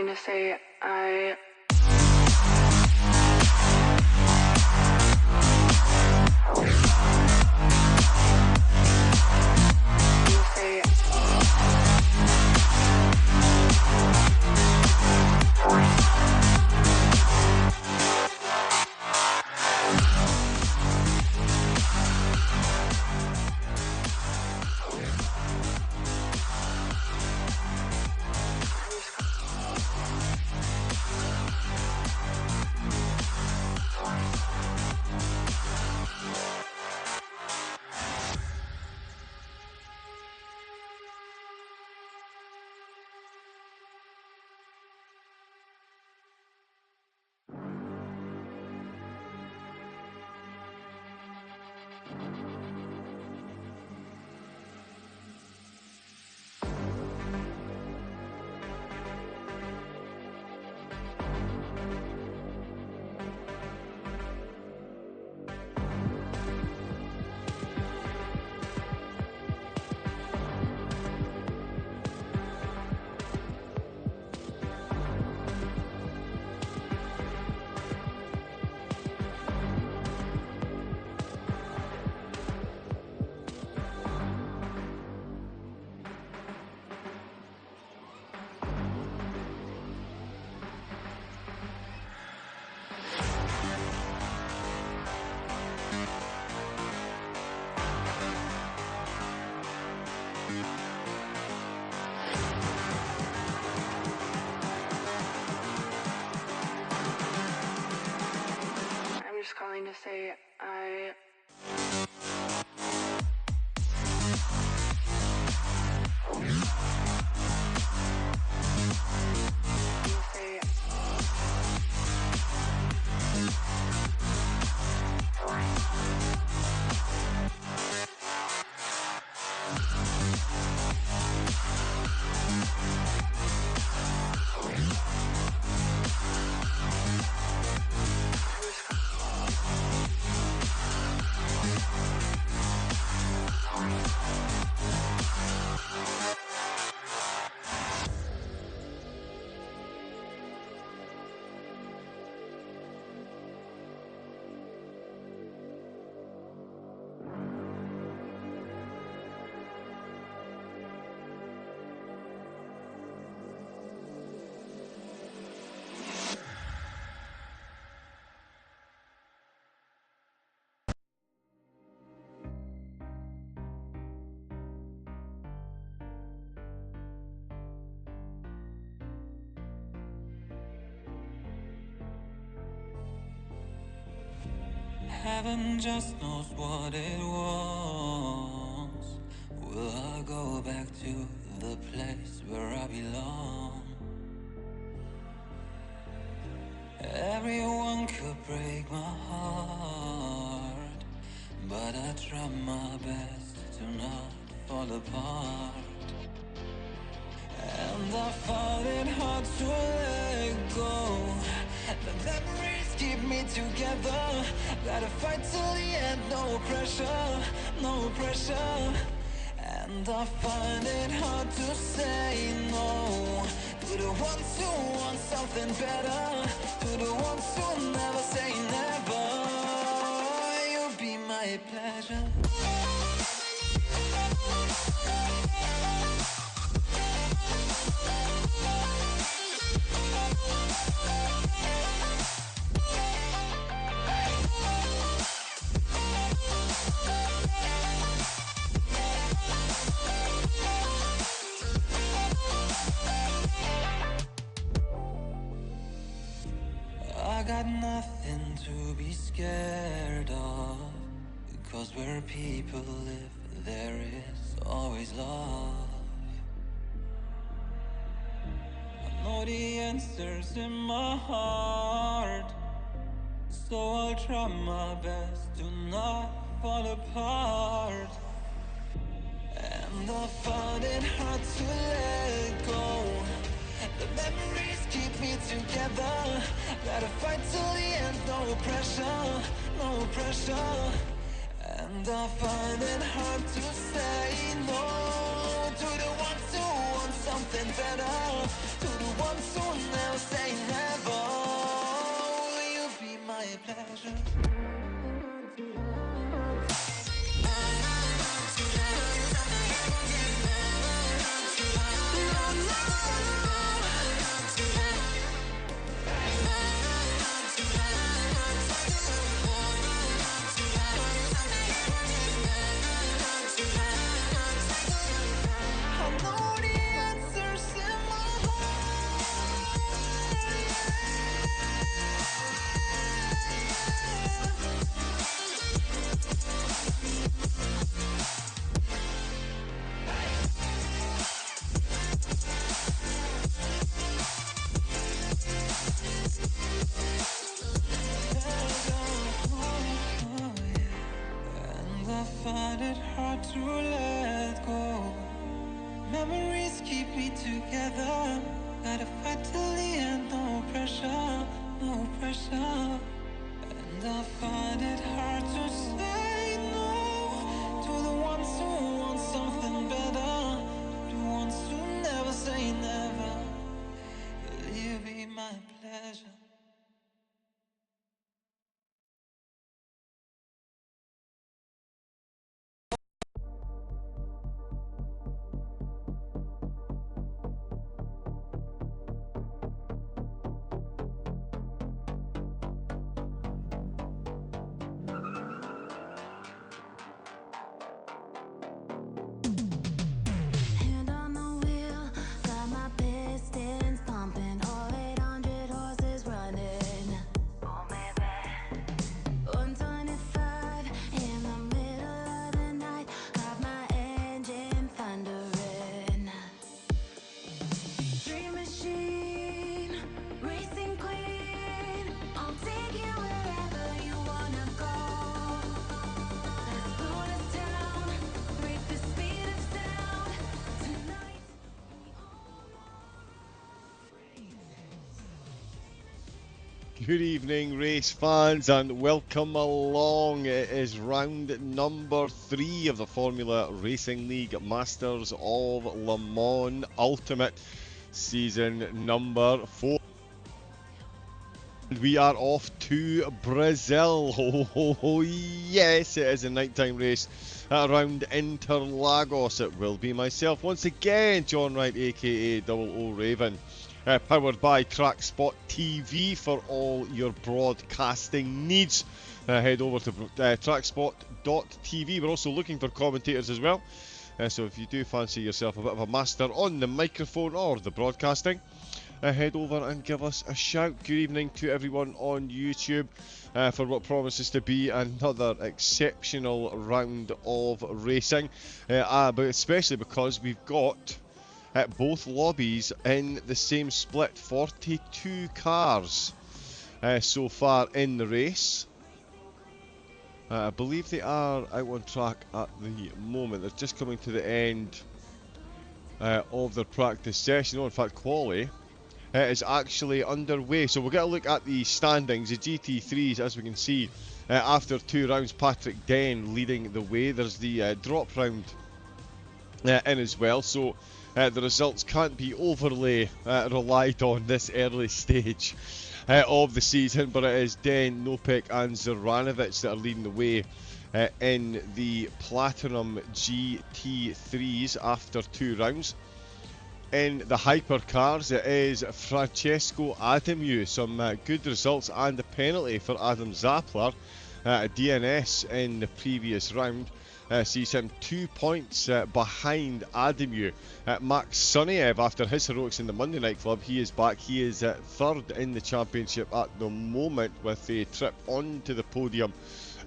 calling to say I just calling to say I Heaven just knows what it wants. Will I go back to the place where I belong? Everyone could break my heart, but I try my best to not fall apart. And I found it hard to let go. The memories keep me together. Gotta fight till the end, no pressure, no pressure. And I find it hard to say no to the ones who want something better, to the ones who never say never. You'll be my pleasure. I got nothing to be scared of, because where people live, there is always love. I know the answers in my heart, so I'll try my best to not fall apart. And I found it hard to let go. The memories keep me together. Gotta fight till the end, no pressure, no pressure. And I find it hard to say no to the ones who want something better, to the ones who never say never. Will you be my pleasure? I know the answers in my and I find it hard to let go. Memories keep me together. Gotta fight till the end, no pressure, no pressure. And I find it hard to say no to the ones who want something better, the ones who never say never. Will you be my pleasure? Hand on the wheel, got my pistons pumping, all 800 horses running. Oh, baby. 125 in the middle of the night, got my engine thundering. Dream machine, racing queen, I'll take you wherever you wanna go. Let's blow this town, break the speed of sound. Tonight, Good evening, race fans, and welcome along. It is round number 3 of the Formula Racing League Masters of Le Mans Ultimate, season number 4. And we are off to Brazil. Oh, yes, it is a nighttime race around Interlagos. It will be myself once again, John Wright, aka Double O Raven. Powered by TrackSpot TV for all your broadcasting needs. Head over to trackspot.tv. We're also looking for commentators as well. So if you do fancy yourself a bit of a master on the microphone or the broadcasting, head over and give us a shout. Good evening to everyone on YouTube for what promises to be another exceptional round of racing. But especially because we've got both lobbies in the same split. 42 cars so far in the race. I believe they are out on track at the moment. They're just coming to the end of their practice session. Oh, in fact, quali is actually underway. So we'll get a look at the standings. The GT3s, as we can see, after 2 rounds, Patrick Den leading the way. There's the drop round in as well. So the results can't be overly relied on this early stage of the season, but it is Den, Nopek and Zoranovic that are leading the way in the Platinum GT3s after 2 rounds. In the hypercars, it is Francesco Adamu. Some good results and a penalty for Adam Zappler. DNS in the previous round sees him 2 points behind Adamu. Max Suniev, after his heroics in the Monday Night Club, he is back. He is 3rd in the championship at the moment with a trip onto the podium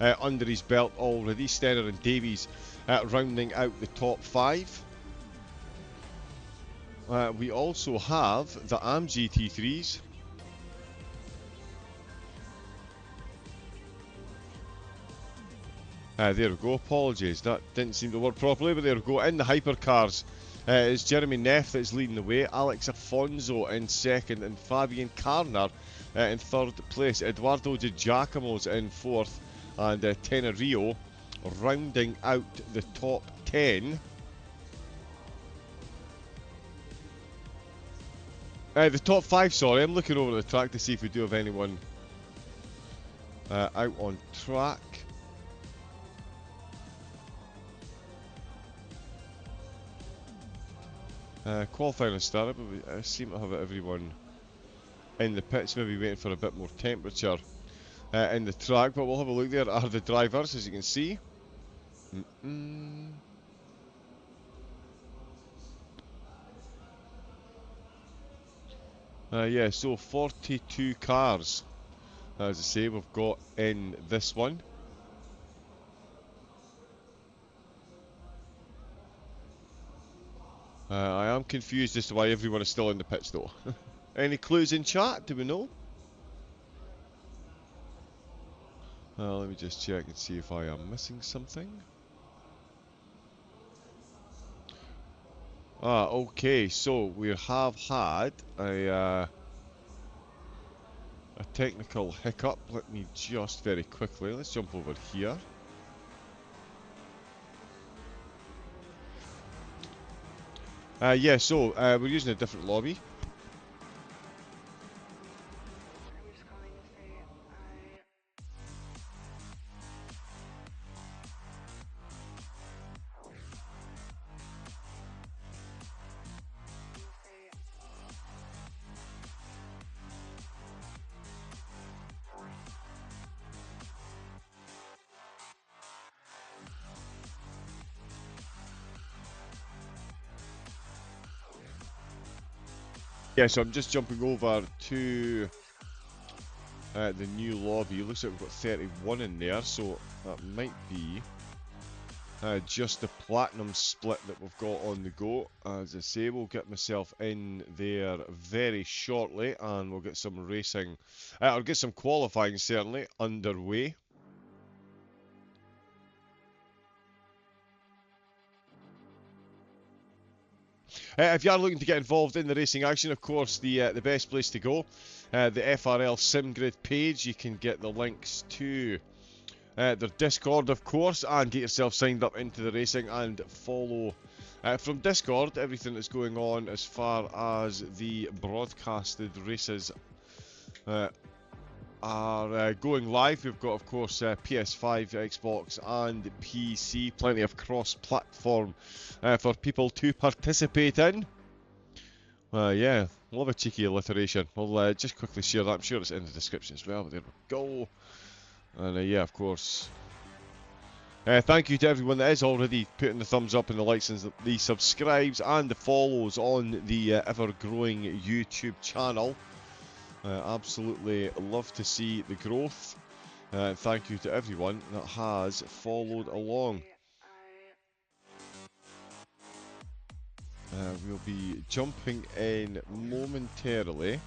under his belt already. Stenner and Davies rounding out the top 5. We also have the AM GT3s. There we go, apologies, that didn't seem to work properly, but there we go. In the hypercars, it's Jeremy Neff that's leading the way, Alex Afonso in 2nd, and Fabian Carner in 3rd place. Eduardo Di Giacomo's in 4th, and Tenerio rounding out the top 10. The top 5, sorry. I'm looking over the track to see if we do have anyone out on track. Qualifying has started, but we seem to have everyone in the pits, maybe waiting for a bit more temperature in the track, but we'll have a look. There are the drivers, as you can see. Yeah, so 42 cars, as I say, we've got in this one. I am confused as to why everyone is still in the pits, though. Any clues in chat? Do we know? Let me just check and see if I am missing something. Okay, so we have had a technical hiccup. Let me just very quickly, let's jump over here. Yeah, so we're using a different lobby. I'm just calling to say I. Yeah, so I'm just jumping over to the new lobby. Looks like we've got 31 in there, so that might be just the platinum split that we've got on the go. As I say, we'll get myself in there very shortly, and we'll get some racing, or get some qualifying certainly underway. If you are looking to get involved in the racing action, of course, the best place to go, the FRL SimGrid page. You can get the links to their Discord, of course, and get yourself signed up into the racing and follow from Discord everything that's going on as far as the broadcasted races are going live. We've got, of course, PS5, Xbox, and PC. Plenty of cross-platform for people to participate in. Yeah, love a cheeky alliteration. We'll just quickly share that. I'm sure it's in the description as well. But there we go. And yeah, of course. Thank you to everyone that is already putting the thumbs up and the likes and the subscribes and the follows on the ever-growing YouTube channel. Absolutely love to see the growth. Thank you to everyone that has followed along. We'll be jumping in momentarily.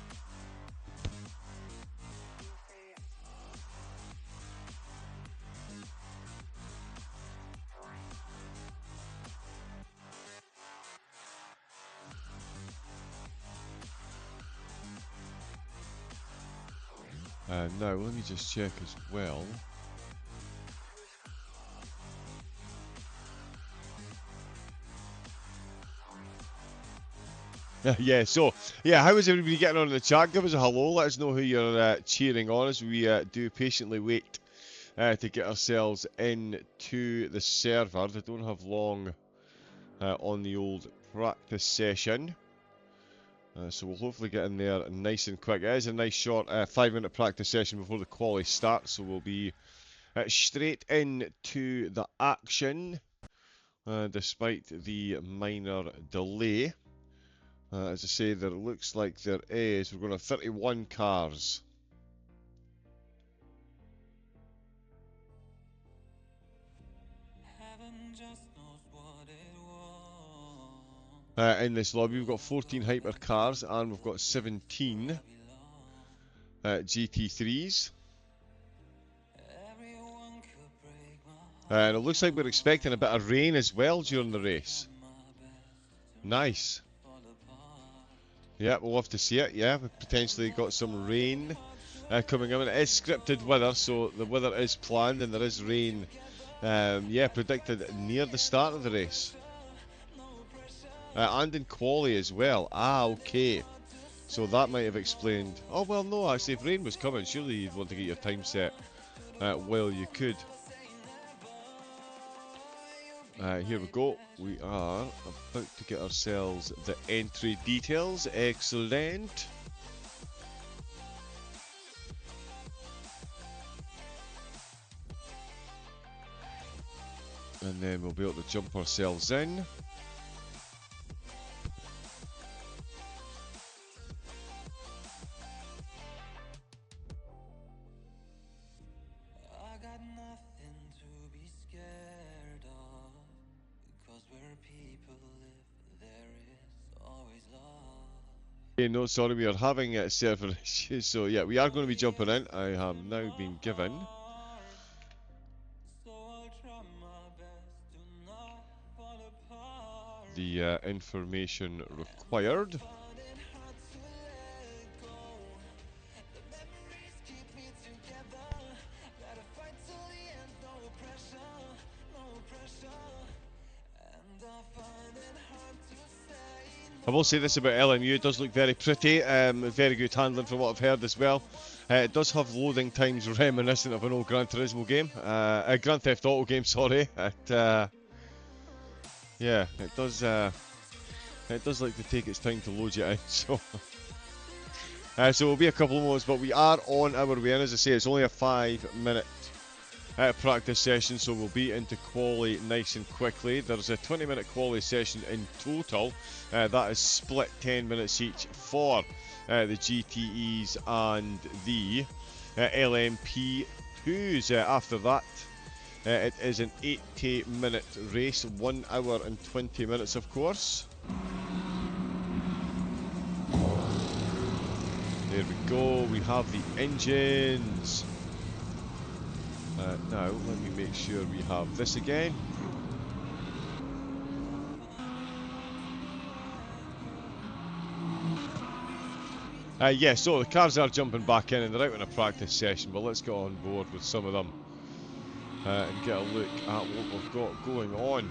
Now, let me just check as well. Yeah, so, yeah, how is everybody getting on in the chat? Give us a hello, let us know who you're cheering on as we do patiently wait to get ourselves into the server. They don't have long on the old practice session. So we'll hopefully get in there nice and quick. It is a nice short 5-minute practice session before the quali starts, so we'll be straight into the action, despite the minor delay. As I say, there looks like there is. We're going to have 31 cars. In this lobby, we've got 14 hyper cars and we've got 17 GT3s. And it looks like we're expecting a bit of rain as well during the race. Nice. Yeah, we'll have to see it. Yeah, we've potentially got some rain coming in. It is scripted weather, so the weather is planned and there is rain, yeah, predicted near the start of the race. And in quali as well. Okay. So that might have explained. Oh well, no, actually, if rain was coming, surely you'd want to get your time set while you could. Here we go. We are about to get ourselves the entry details. Excellent. And then we'll be able to jump ourselves in. I got nothing to be scared of, because where people live, there is always love. Okay, no, sorry, we are having server issues. So yeah, we are going to be jumping in. I have now been given So I'll try my best to not fall apart. the information required. Found it hard to let go. The memories keep me together. Gotta fight till the end, no pressure, no pressure. And I find it hard to say I will say this about LMU, it does look very pretty, very good handling from what I've heard as well. It does have loading times reminiscent of an old Gran Turismo game, a Grand Theft Auto game, sorry. Yeah, it does like to take its time to load you in, so... so it'll be a couple of moments, but we are on our way, and as I say, it's only a 5-minute practice session, so we'll be into quali nice and quickly. There's a 20-minute quali session in total. That is split 10 minutes each for the GTEs and the LMP2s. After that, it is an 80-minute race, 1 hour and 20 minutes, of course. There we go, we have the engines. Now, let me make sure we have this again. Yeah, so the cars are jumping back in and they're out in a practice session, but let's get on board with some of them and get a look at what we've got going on.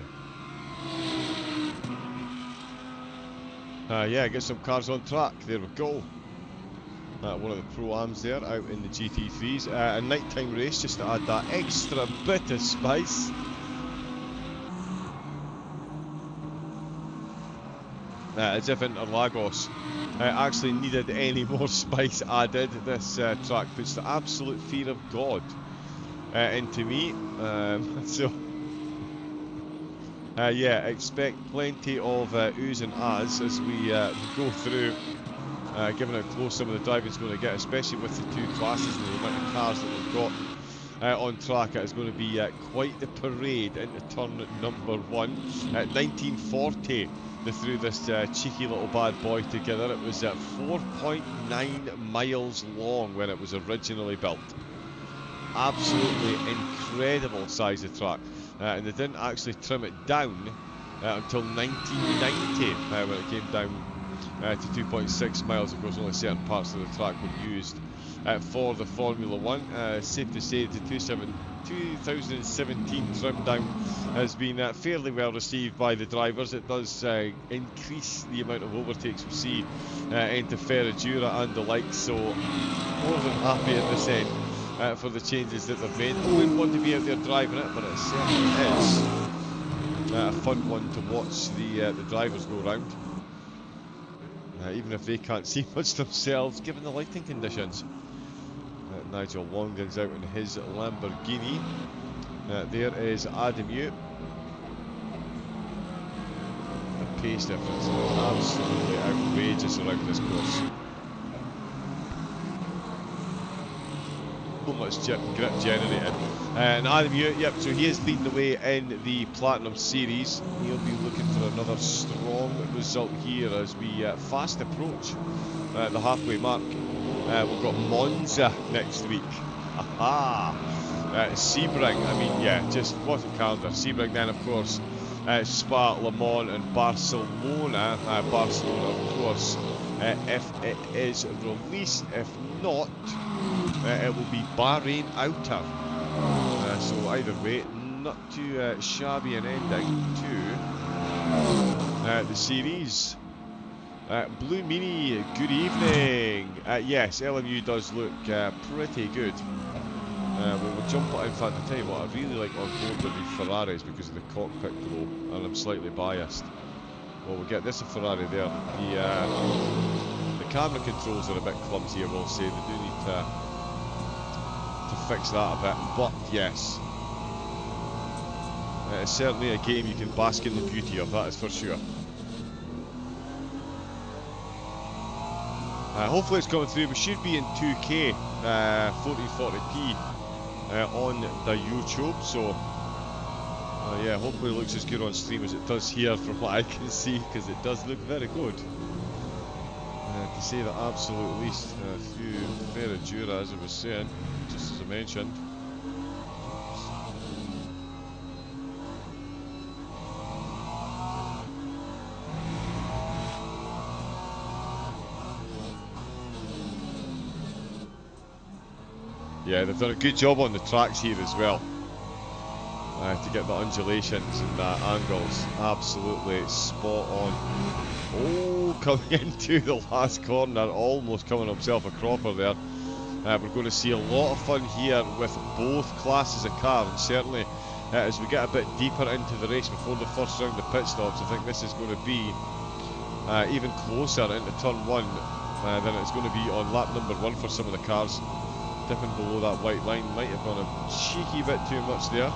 Yeah, get some cars on track. There we go. One of the Pro-Ams there, out in the GT3s. A nighttime race, just to add that extra bit of spice. As if Interlagos actually needed any more spice added. This track puts the absolute fear of God into me. Yeah, expect plenty of oohs and ahs as we go through. Given how close some of the driving's going to get, especially with the two classes and the amount of cars that we've got on track, it is going to be quite the parade into turn number 1. At 1940, they threw this cheeky little bad boy together. It was 4.9 miles long when it was originally built. Absolutely incredible size of track, and they didn't actually trim it down until 1990 when it came down to 2.6 miles. Of course, only certain parts of the track were used for the Formula 1. Safe to say the 2017 trim down has been fairly well received by the drivers. It does increase the amount of overtakes we see into Ferradura and the like, so more than happy at this end for the changes that they've made. I wouldn't want to be out there driving it, but it certainly is a fun one to watch the drivers go round. Even if they can't see much themselves, given the lighting conditions. Nigel Longden's out in his Lamborghini. There is LMU. The pace difference is absolutely outrageous around this course. So much grip generated. And LMU, yep, so he is leading the way in the Platinum Series. He'll be looking for another strong result here as we fast approach the halfway mark. We've got Monza next week. Aha! Sebring, I mean, yeah, just what a calendar. Sebring then, of course, Spa, Le Mans and Barcelona. Barcelona, of course, if it is released. If not, it will be Bahrain Outer. So either way, not too shabby an ending to the series. Blue Meanie, good evening. Yes, LMU does look pretty good. We'll jump in fact, I'll tell you what, I really like on board with the Ferraris because of the cockpit glow, and I'm slightly biased. Well, we'll get this a Ferrari there. The camera controls are a bit clumsy, I will say. They do need to fix that a bit, but yes. It's certainly a game you can bask in the beauty of, that is for sure. Hopefully it's coming through. We should be in 2K, 1440p on the YouTube, so yeah, hopefully it looks as good on stream as it does here from what I can see, because it does look very good. To say the absolute least, a few Ferradura, as I was saying, just as I mentioned. Yeah, they've done a good job on the tracks here as well. To get the undulations and angles absolutely spot on. Oh, coming into the last corner, almost coming himself a cropper there. We're going to see a lot of fun here with both classes of car, and certainly as we get a bit deeper into the race before the first round of pit stops, I think this is going to be even closer into turn 1 than it's going to be on lap number 1 for some of the cars. Dipping below that white line, might have gone a cheeky bit too much there.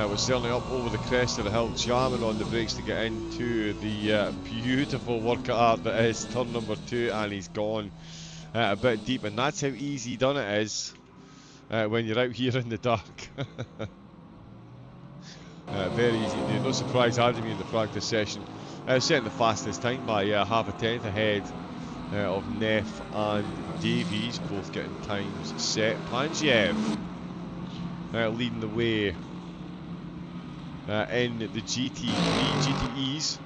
We're certainly up over the crest of the hill, jamming on the brakes to get into the beautiful work of art that is turn number 2, and he's gone a bit deep, and that's how easy done it is when you're out here in the dark. Very easy to do. No surprise having me in the practice session. Setting the fastest time by half a tenth ahead of Neff and Davies, both getting times set. Panjiev leading the way in the GTEs.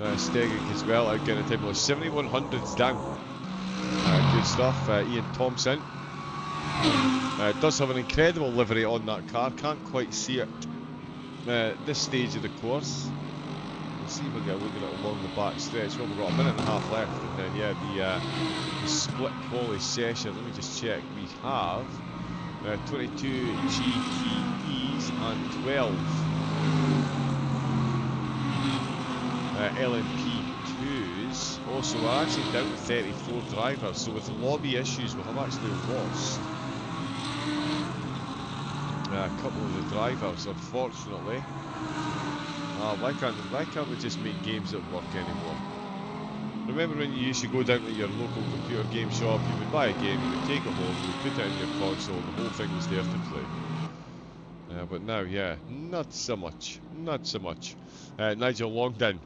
Stegig as well, getting a time of 7100s down. Good stuff. Ian Thompson does have an incredible livery on that car. Can't quite see it this stage of the course. We'll see if we get a look at it along the back stretch. Well, we've got a minute and a half left, and then yeah, the split quali session. Let me just check. We have 22 GTEs and 12 LMP2s. Also, we're actually down to 34 drivers, so with lobby issues we have actually lost a couple of the drivers, unfortunately. Why can't we just make games that work anymore? Remember when you used to go down to your local computer game shop, you would buy a game, you would take it home, you would put it in your console, the whole thing was there to play. But now, yeah, not so much. Not so much. Nigel Longdon.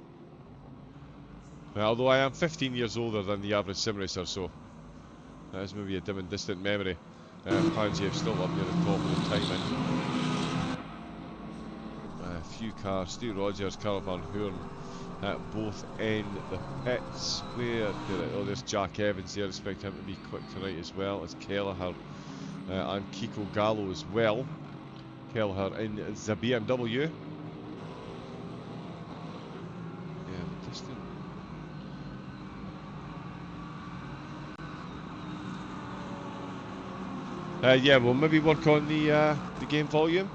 Although I am 15 years older than the average sim racer, so that is maybe a dim and distant memory. Panjiev still up near the top of the timing. A few cars, Stu Rogers, Carl Van Hoorn, both in the pits. Where there's Jack Evans there. I expect him to be quick tonight as well as Kelleher and Kiko Gallo as well. Kelleher in the BMW. Yeah, distant. Yeah, we'll maybe work on the game volume.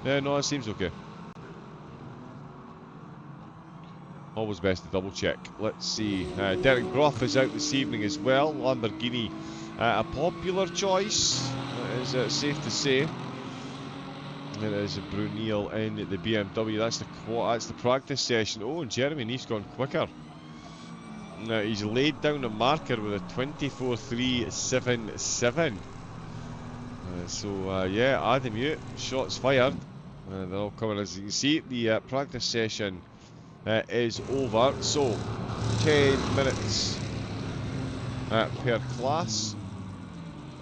No, it seems okay. Always best to double check. Let's see. Derek Brough is out this evening as well. Lamborghini, a popular choice, is safe to say. There is Brunel in the BMW. That's the practice session. Oh, and Jeremy Neef's gone quicker. He's laid down a marker with a 24.377. So yeah, Adam Ute, shots fired. They're all coming, as you can see. The practice session is over. So 10 minutes per class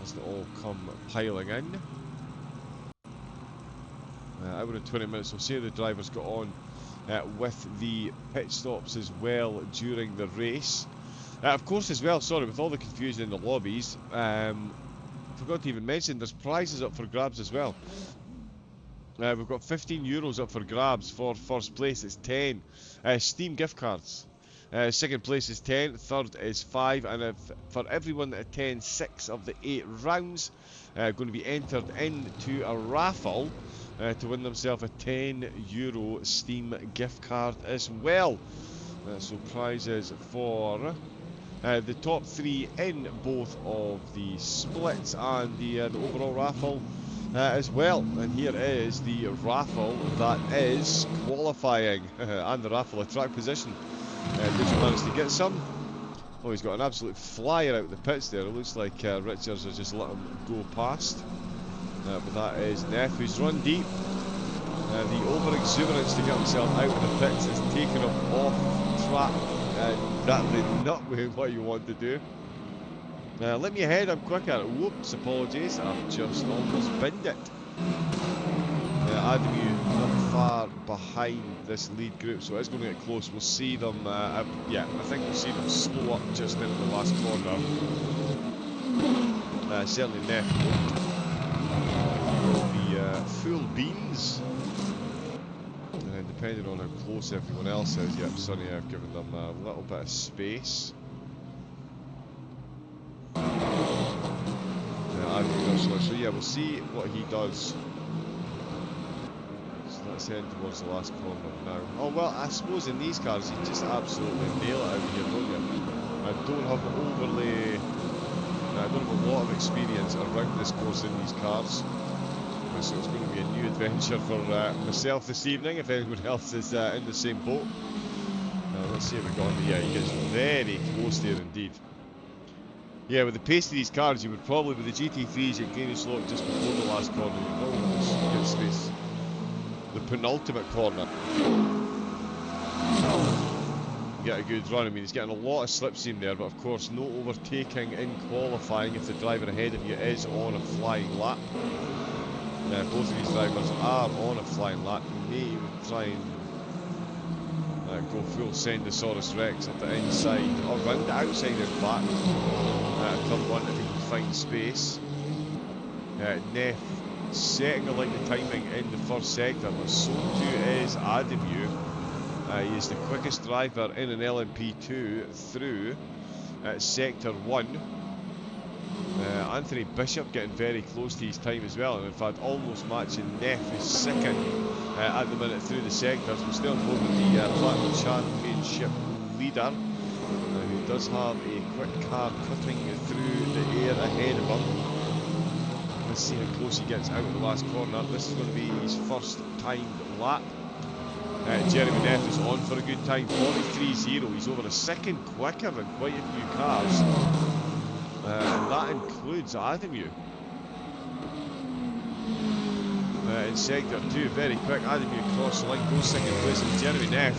as they all come piling in. Hour and 20 minutes. We'll see how the drivers got on with the pit stops as well during the race. Of course, as well, sorry, with all the confusion in the lobbies, forgot to even mention there's prizes up for grabs as well. We've got €15 up for grabs for first place. It's 10 Steam gift cards. Second place is 10, third is 5, and for everyone that attends 6 of the 8 rounds, going to be entered into a raffle to win themselves a €10 Steam gift card as well. So prizes for the top 3 in both of the splits and the overall raffle as well. And here is the raffle that is qualifying and the raffle of track position. Did you manage to get some? Oh, he's got an absolute flyer out of the pits there. It looks like Richards has just let him go past. But that is Neff, who's run deep. The over-exuberance to get himself out of the pits has taken him off track. And that'll not what you want to do. Let me ahead, I'm quicker. Whoops, apologies. I've just almost binned it. Adamu not far behind this lead group, so it's going to get close. We'll see them, yeah, I think we'll see them slow up just into the last corner. Certainly Neff will be full beans. And depending on how close everyone else is, yep, Sonny, I've given them a little bit of space. So yeah, we'll see what he does. So let's head towards the last corner now. Oh well, I suppose in these cars you just absolutely nail it out here, don't you? I don't have a lot of experience around this course in these cars. So it's going to be a new adventure for myself this evening, if anyone else is in the same boat. Let's see if we got on. Yeah, he gets very close there indeed. Yeah, with the pace of these cars, you would probably, with the GT3s, you'd gain a slope just before the last corner. You'd almost get space. The penultimate corner. Get a good run. I mean, he's getting a lot of slipstream there, but of course, no overtaking in qualifying if the driver ahead of you is on a flying lap. Both of these drivers are on a flying lap. You may even try and go full Sendosaurus Rex up the inside, or round the outside in fact. Turn 1 if he can find space. Neff setting a like the timing in the first sector, but so too is Adamu. He is the quickest driver in an LMP2 through sector 1. Anthony Bishop getting very close to his time as well, and in fact almost matching Neff, who's second at the minute through the sectors. We're still involved with the Platinum Championship leader, who does have a quick car cutting through the air ahead of him. Let's see how close he gets out of the last corner. This is going to be his first timed lap. Jeremy Neff is on for a good time, 43.0. He's over a second quicker than quite a few cars. And that includes Adamu. In sector 2, very quick. Adamu across the line, goes second place, and Jeremy Neff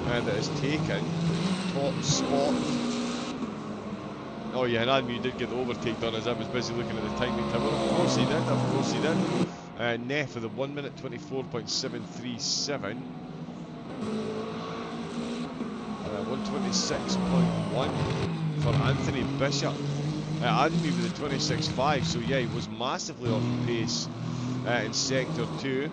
that has taken top spot. Oh yeah, and Adamu did get the overtake done as I was busy looking at the timing tower. Of course he did, of course he did. Neff with a 1 minute 24.737. 126.1 for Anthony Bishop. Adamu with a 26.5, so yeah, he was massively off the pace in sector 2.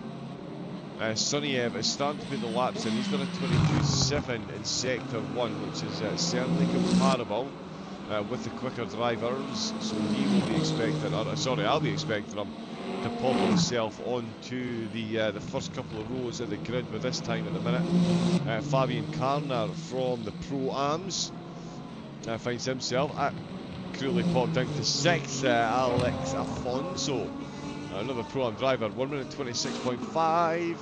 Suniev is starting to put the laps in. He's got a 22.7 in sector 1, which is certainly comparable with the quicker drivers, so he will be expecting, I'll be expecting him to pop himself onto the first couple of rows of the grid with this time at the minute. Fabian Karner from the Pro-Ams finds himself at cruelly popped down to 6th. Alex Afonso, another Pro-Am driver, 1 minute 26.5.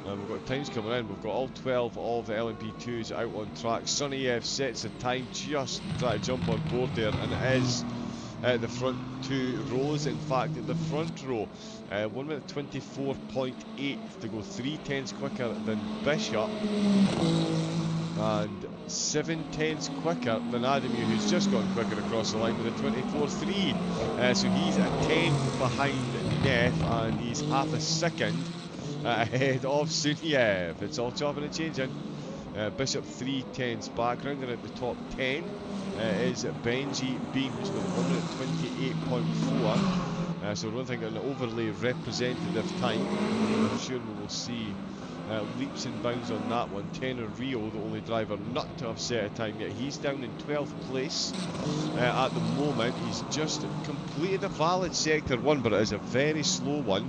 We've got times coming in. We've got all 12 of the LMP2s out on track. Suniev sets a time just to try to jump on board there, and it is the front 2 rows. In fact, at the front row, 1 minute 24.8 to go 3/10 quicker than Bishop, and 7/10 quicker than Adamu, who's just gone quicker across the line with a 24.3. So he's a 10th behind Neff, and he's half a second ahead of Suniev. It's all chopping and changing. Bishop 3/10 back. Rounding out the top 10 is Benji Beams with 1 minute 28.4. So I don't think an overly representative time. I'm sure we will see leaps and bounds on that one. Tenor Rio, the only driver not to have set a time yet, he's down in 12th place at the moment. He's just completed a valid sector 1, but it is a very slow one.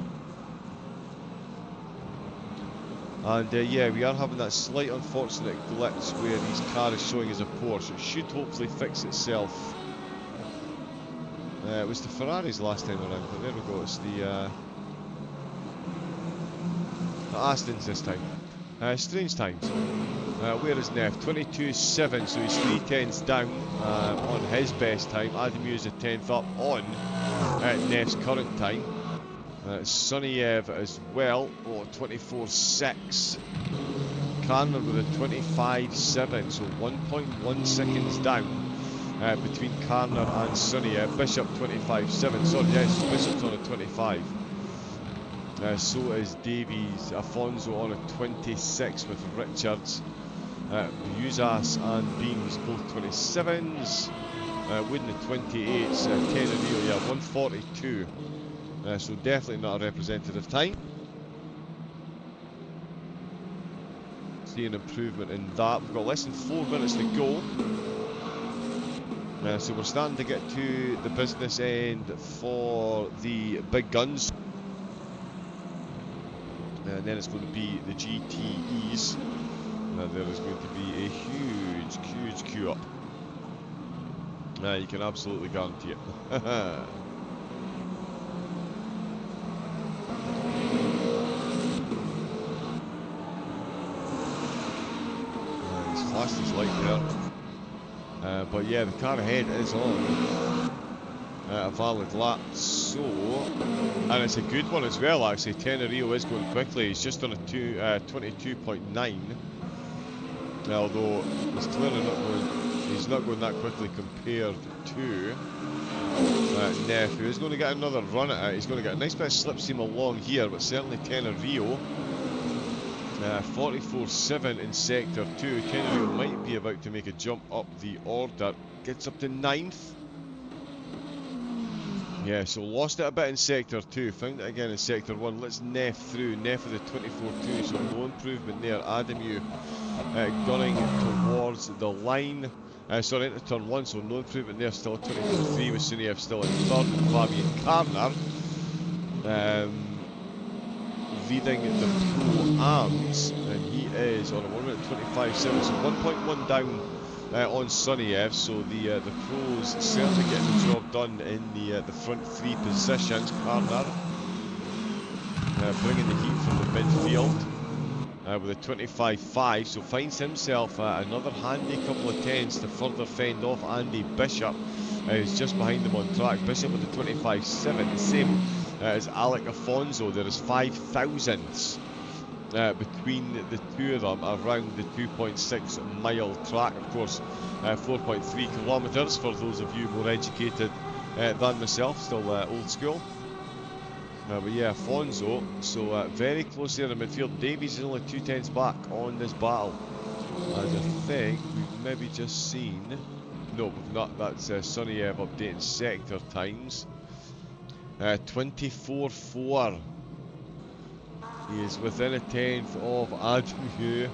And yeah, we are having that slight unfortunate glitch where his car is showing as a Porsche. It should hopefully fix itself. It was the Ferraris last time around, but there we go, it's the Astons this time. Strange times. Where is Neff? 22.7, so he's 3 tenths down on his best time. Adamu is a 10th up on Neff's current time. Suniev as well, 24.6. Karner with a 25.7, so 1.1 seconds down between Karner and Suniev. Bishop 25.7, sorry, yes, Bishop's on a 25. So is Davies. Afonso on a 26 with Richards. Buzas and Beams both 27s. Wooden the 28s. Tenerife, yeah, 142. So definitely not a representative time. See an improvement in that. We've got less than 4 minutes to go. So we're starting to get to the business end for the big guns. And then it's going to be the GTEs. There is going to be a huge queue up. You can absolutely guarantee it. He's flashed his light there. But yeah, the car ahead is on a valid lap. So, and it's a good one as well actually. Tenerife is going quickly. He's just on a 22.9. Although he's clearly not going. He's not going that quickly compared to Neff, who is going to get another run at it. He's going to get a nice bit of slipstream along here, but certainly Tenerife. 44.7 in sector 2. Tenerife might be about to make a jump up the order. Gets up to 9th. Yeah, so lost it a bit in sector 2, found it again in sector 1. Let's Neff through. Neff with the 24.2, so no improvement there. Adamu gunning towards the line. Sorry, into turn 1, so no improvement there. Still at 24.3 with Suniev still in 3rd. And Fabian Karner leading the pro-arms, and he is on a 1 minute 25.7, so 1.1 down on Suniev. So the pros certainly getting the job done in the front 3 positions. Karner bringing the heat from the midfield with a 25.5, so finds himself another handy couple of tenths to further fend off Andy Bishop, who's just behind him on track. Bishop with the 25.7, the same as Alec Afonso. There is 5 thousandths between the two of them around the 2.6 mile track. Of course, 4.3 kilometres for those of you more educated than myself, still old school. But yeah, Afonso, so very close there in the midfield. Davies is only 2 tenths back on this battle. As I think we've maybe just seen, no we've not, that's Suniev updating sector times. 24.4. He is within a tenth of Adamu.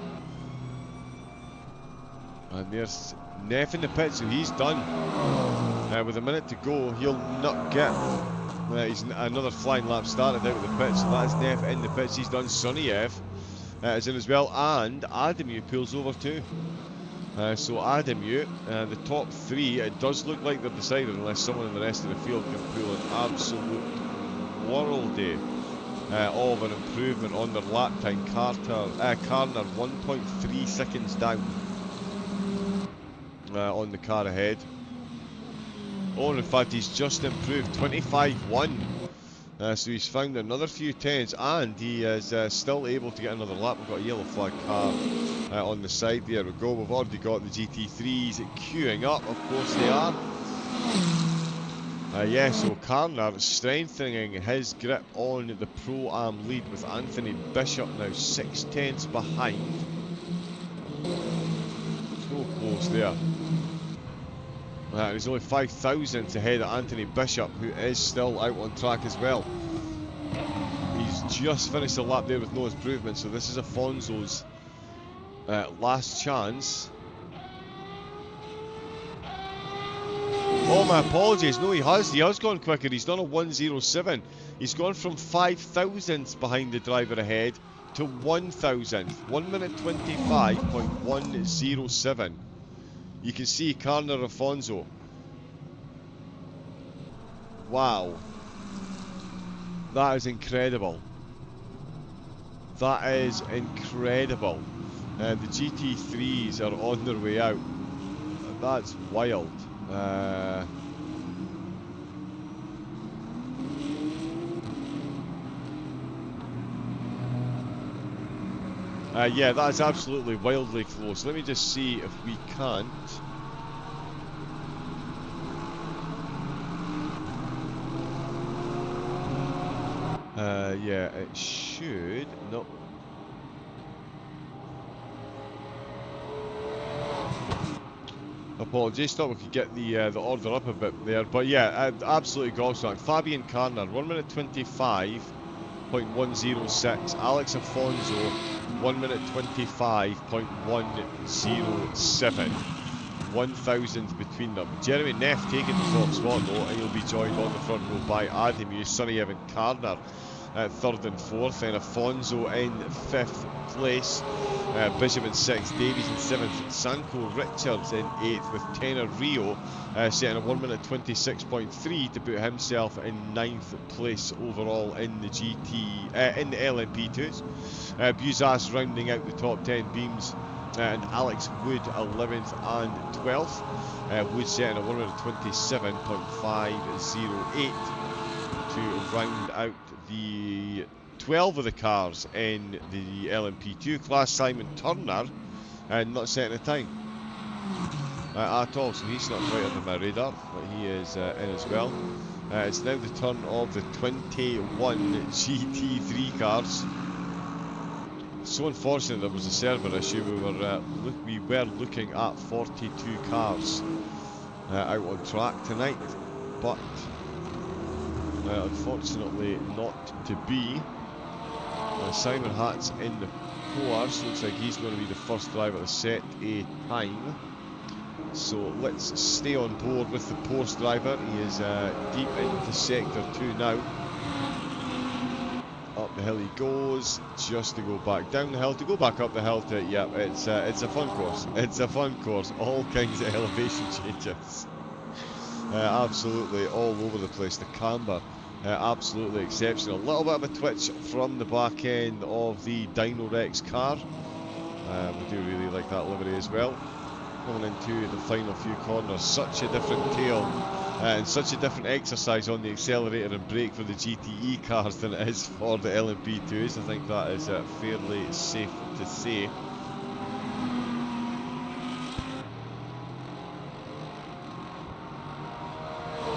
And there's Neff in the pit, so he's done. With a minute to go, he'll not get he's another flying lap started out of the pit, so that's Neff in the pits. He's done. Suniev is in as well, and Adamu pulls over too. So Adamu, the top 3, it does look like they're decided unless someone in the rest of the field can pull an absolute worldie of an improvement on their lap time. Karner 1.3 seconds down on the car ahead. Oh, in fact, he's just improved 25.1. So he's found another few tenths, and he is still able to get another lap. We've got a yellow flag car on the side. There we go. We've already got the GT3s queuing up. Of course they are. Yeah, so Karner strengthening his grip on the Pro-Am lead with Anthony Bishop now 6 tenths behind. So close there. He's only 5 thousandths ahead of Anthony Bishop, who is still out on track as well. He's just finished a lap there with no improvement, so this is Afonso's last chance. Oh, my apologies. No, he has gone quicker. He's done a 1:07. He's gone from 5 thousandths behind the driver ahead to 1 thousandth. 1 minute 25.107. You can see Carner Afonso. Wow. That is incredible. That is incredible. The GT3s are on their way out. That's wild. Yeah, that is absolutely wildly close. Let me just see if we can't. Yeah, it should. No. Apologies, thought we could get the order up a bit there, but yeah, absolutely gobsmacked. Fabian Carner, 1 minute 25.106. Alex Afonso, 1 minute 25.107. 1 thousandth between them. Jeremy Neff taking the top spot though, and he'll be joined on the front row by Adamu, Sonny Evan Carner at 3rd and 4th, and Afonso in 5th place. Bishop in 6th, Davies in 7th, Sanko Richards in 8th, with Tenor Rio setting a 1 minute 26.3 to put himself in 9th place overall in the in the LMP2s. Buzas rounding out the top 10, Beams and Alex Wood 11th and 12th. Wood setting a 1 minute 27.508 to round out the 12 of the cars in the LMP2 class. Simon Turner not setting a time at all, so he's not quite under my radar, but he is in as well. It's now the turn of the 21 GT3 cars. So unfortunate there was a server issue. We were looking at 42 cars out on track tonight, but unfortunately not to be. Simon Hatt's in the Porsche. Looks like he's going to be the first driver to set a time. So let's stay on board with the Porsche driver. He is deep into sector 2 now. Up the hill he goes, just to go back down the hill, to go back up the hill to, yeah, it's a fun course. It's a fun course. All kinds of elevation changes. Absolutely all over the place. The camber. Absolutely exceptional. A little bit of a twitch from the back end of the Dino Rex car. We do really like that livery as well. Coming into the final few corners, such a different tail and such a different exercise on the accelerator and brake for the GTE cars than it is for the LMP2s. I think that is fairly safe to say.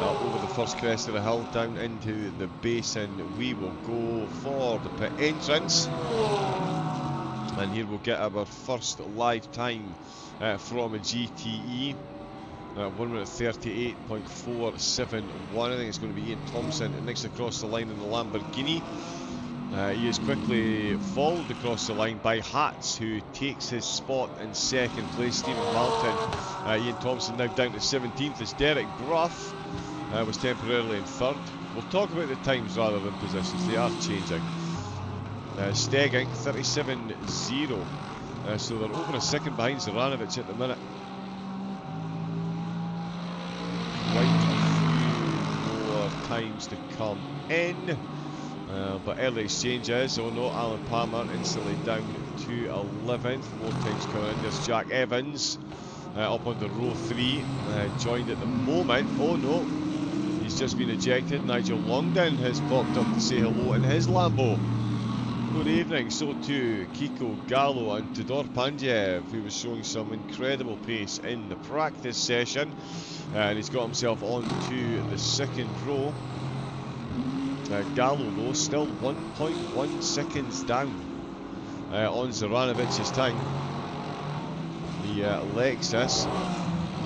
Over the first crest of the hill, down into the basin, we will go for the pit entrance, and here we'll get our first live time from a GTE. 1 minute 38.471. I think it's going to be Ian Thompson next across the line in the Lamborghini. He is quickly followed across the line by Hatz, who takes his spot in 2nd place. Stephen Malton, Ian Thompson now down to 17th as Derek Brough was temporarily in 3rd. We'll talk about the times rather than positions, they are changing. Stegging 37.0, so they're over a second behind Zoranovic at the minute. Quite a few more times to come in, but early exchanges. Oh no, Alan Palmer instantly down to 11th. More times coming in. There's Jack Evans up on the row 3, joined at the moment. Oh no, he's just been ejected. Nigel Longdown has popped up to say hello in his Lambo. Good evening. So too Kiko Gallo and Tudor Pandyev, who was showing some incredible pace in the practice session, and he's got himself onto the 2nd row. Gallo though still 1.1 seconds down on Zoranovic's time. The Lexus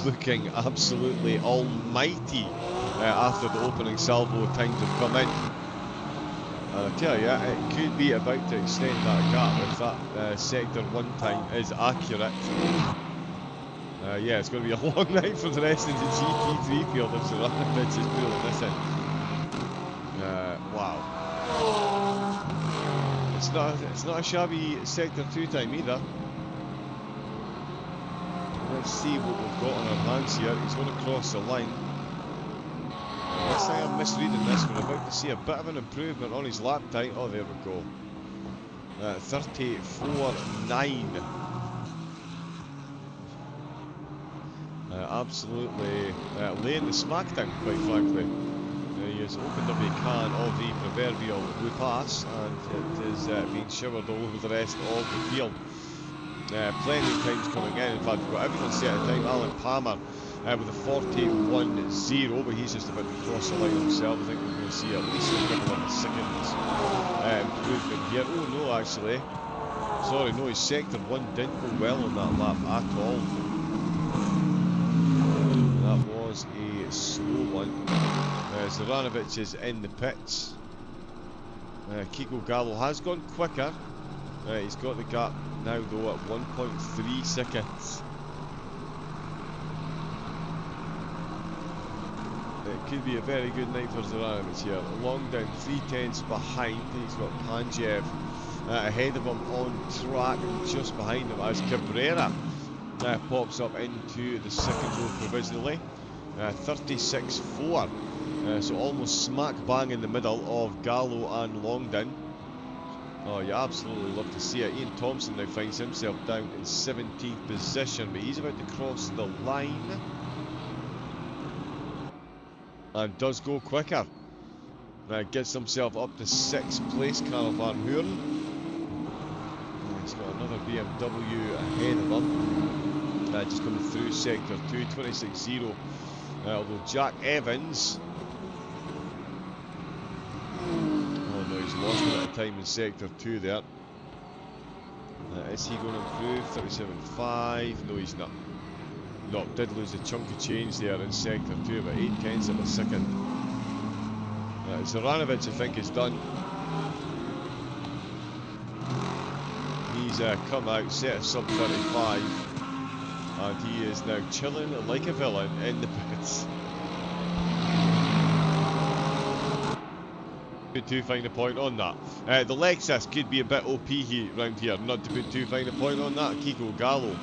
looking absolutely almighty after the opening salvo times have come in. And I tell you, it could be about to extend that gap if that sector 1 time is accurate. Yeah, it's going to be a long night for the rest of the GT3 field if Zoranovic is pulling this in. Wow. It's not a shabby sector 2 time either. Let's see what we've got on our hands here. He's going to cross the line. Unless I am misreading this, we're about to see a bit of an improvement on his lap time. Oh, there we go. 34.9. Absolutely laying the smackdown, quite frankly. He has opened up a can of the proverbial blue pass, and it is being showered all over the rest of the field. Plenty of times coming in fact we've got everyone set at time. Alan Palmer with a 41.0, but he's just about to cross the line himself. I think we're going to see at least a couple of seconds improvement here. Oh no, actually, sorry, no, his sector 1 didn't go well on that lap at all. That was a slow one. Zoranovic is in the pits. Kiko Gallo has gone quicker. He's got the gap now though at 1.3 seconds. It could be a very good night for Zoranovic here. Long down 3/10 behind. He's got Panjev ahead of him on track, and just behind him as Cabrera pops up into the second row provisionally. 36.4. So almost smack bang in the middle of Gallo and Longdon. Oh, you absolutely love to see it. Ian Thompson now finds himself down in 17th position, but he's about to cross the line. And does go quicker. Gets himself up to 6th place, Karl Van Hoorn. He's got another BMW ahead of him. Just coming through sector 2, 26.0. Although Jack Evans... oh no, he's lost a bit of time in sector 2 there. Is he going to improve? 37.5. No, he's not. No, did lose a chunk of change there in sector 2, about 0.8 of a second. Zoranovic, I think, is done. He's come out, set a sub 35, and he is now chilling like a villain in the pits. Put too fine a point on that. The Lexus could be a bit OP round here, not to put too fine a point on that. Kiko Gallo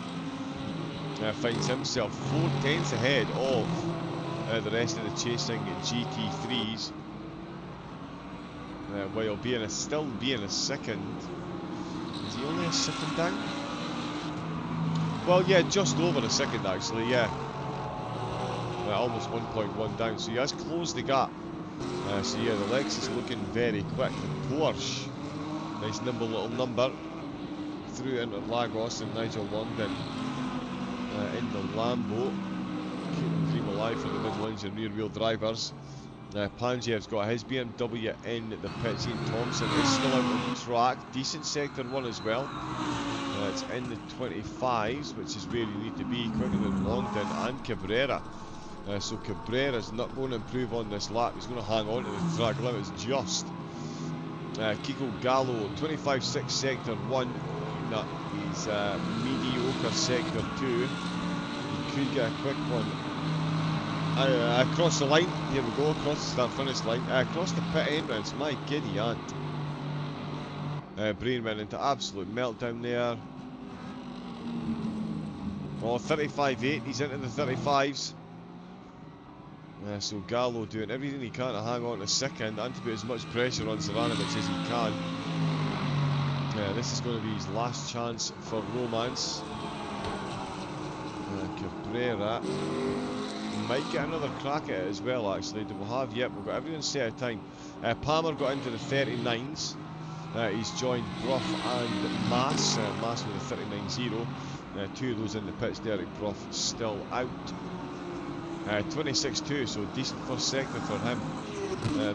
finds himself 4/10 ahead of the rest of the chasing GT3s, while still being a second. Is he only a second down? Well, yeah, just over a second actually, yeah. Almost 1.1 down, so he has closed the gap. So yeah, the Lexus looking very quick. The Porsche, nice nimble little number through Interlagos, and Nigel Longdon in the Lambo, keeping the dream alive for the Midlands and rear wheel drivers. Panjev's got his BMW in the pits. Ian Thompson is still out on track. Decent sector 1 as well. It's in the 25s, which is where you need to be, quicker than Longdon and Cabrera. So Cabrera's not going to improve on this lap. He's going to hang on to the track limits just. Kiko Gallo, 25.6 sector 1. No, he's mediocre sector 2. He could get a quick one. Across the line, here we go, across the start finish line, across the pit entrance, my giddy aunt. Brain went into absolute meltdown there. Oh, 35.8, he's into the 35s. So Gallo doing everything he can to hang on to second and to put as much pressure on Zoranovic as he can. This is going to be his last chance for romance. Cabrera might get another crack at it as well, actually. Do we have? Yep, we've got everyone set at time. Palmer got into the 39s. He's joined Brough and Mass. Mass with a 39.0. Two of those in the pits. Derek Brough still out. 26.2, so decent first sector for him.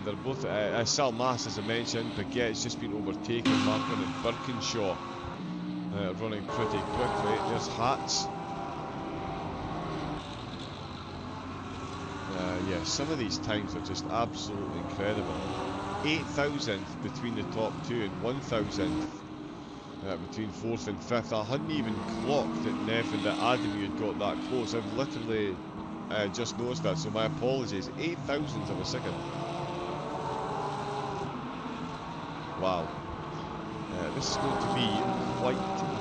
They're both Sal Mass, as I mentioned. Baguette's just been overtaken. Martin and Birkinshaw running pretty quickly. There's Hats. Yeah, some of these times are just absolutely incredible. 8,000th between the top two and 1,000th between 4th and 5th. I hadn't even clocked that Nev and that Adam had got that close. I've literally just noticed that, so my apologies. 8,000th of a second. Wow. This is going to be quite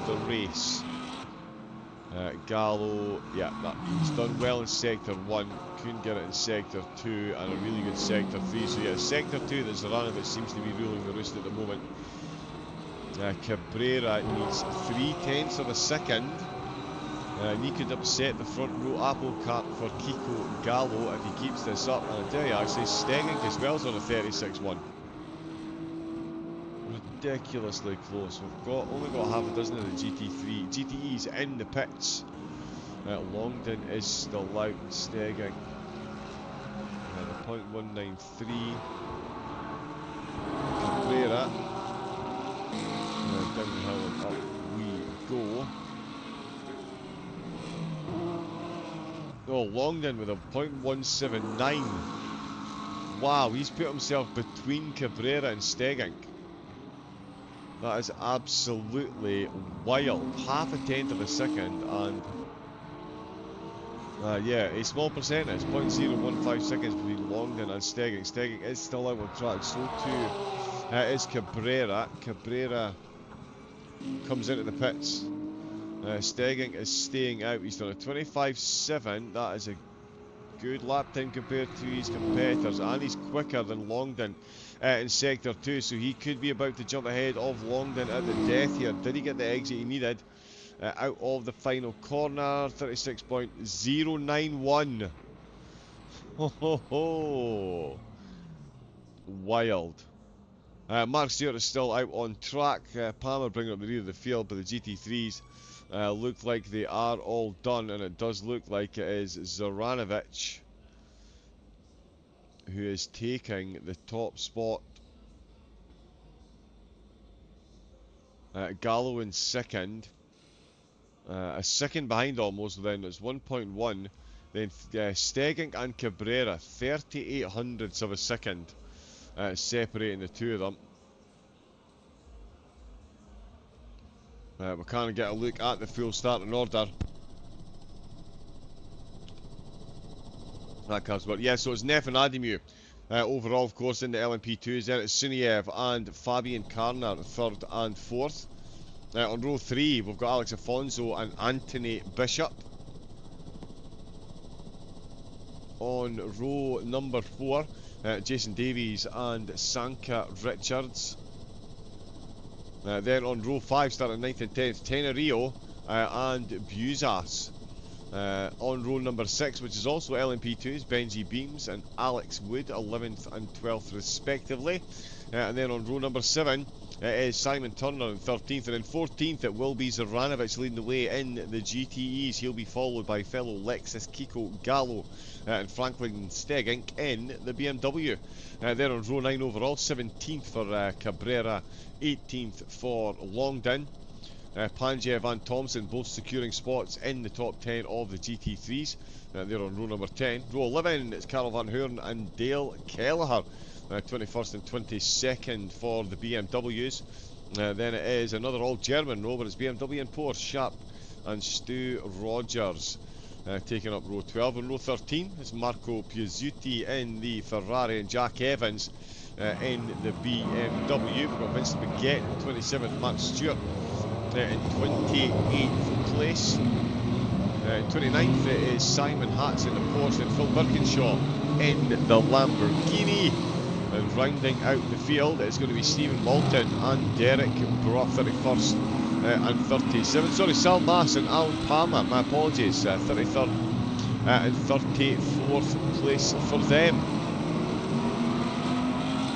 the race. Gallo, yeah, he's done well in Sector 1, couldn't get it in Sector 2, and a really good Sector 3. So yeah, Sector 2, there's Zoranovic seems to be ruling the roost at the moment. Cabrera needs 0.3 of a second. And he could upset the front row apple cart for Kiko Gallo if he keeps this up. And I tell you, actually, Stegink as well is on a 36-1. Ridiculously close. We've only got half a dozen of the GTEs in the pits. Longdon is still out. Stegink. The .193. Cabrera. Down the hill and up we go. Oh, Longdon with a .179. Wow, he's put himself between Cabrera and Stegink. That is absolutely wild. Half a tenth of a second, and yeah, a small percentage, 0.015 seconds between Longdon and Stegink. Stegink is still out on track, so too is Cabrera. Cabrera comes into the pits. Stegink is staying out. He's done a 25.7. That is a good lap time compared to his competitors, and he's quicker than Longdon in Sector 2, so he could be about to jump ahead of Longdon at the death here. Did he get the exit he needed out of the final corner? 36.091. Ho ho ho! Wild. Mark Stewart is still out on track. Palmer bringing up the rear of the field, but the GT3s look like they are all done, and it does look like it is Zoranovic who is taking the top spot. Gallo in second. A second behind almost, then it's 1.1. Then Stegink and Cabrera, 38 hundredths of a second separating the two of them. We can't get a look at the full starting order. That comes, but yeah, so it's Neff and Ademu overall, of course, in the LMP2s. Then it's Suniev and Fabian Karner, third and fourth. On row 3, we've got Alex Afonso and Anthony Bishop. On row number 4, Jason Davies and Sanka Richards. Then on row 5, starting 9th and 10th, Tenerio and Buzas. On row number 6, which is also LMP2s, Benji Beams and Alex Wood, 11th and 12th respectively. And then on row number 7, it is Simon Turner in 13th, and in 14th it will be Zoranovic leading the way in the GTEs. He'll be followed by fellow Lexus Kiko Gallo and Franklin Stegink in the BMW. Then on row 9 overall, 17th for Cabrera, 18th for Longdon. Panjev and Thompson both securing spots in the top 10 of the GT3s. They're on row number 10. Row 11, it's Carl Van Hoorn and Dale Kelleher. 21st and 22nd for the BMWs. Then it is another all-German row, but it's BMW and Porsche, Sharp and Stu Rogers taking up row 12. And row 13 is Marco Piazzuti in the Ferrari and Jack Evans in the BMW. We've got Vincent Baguette in 27th, Matt Stewart in 28th place. 29th is Simon Hatz in the Porsche and Phil Birkinshaw in the Lamborghini. And rounding out the field, it's going to be Stephen Moulton and Derek Brough, 31st and 37th. Sorry, Sal Mass and Alan Palmer, my apologies, 33rd and 34th place for them.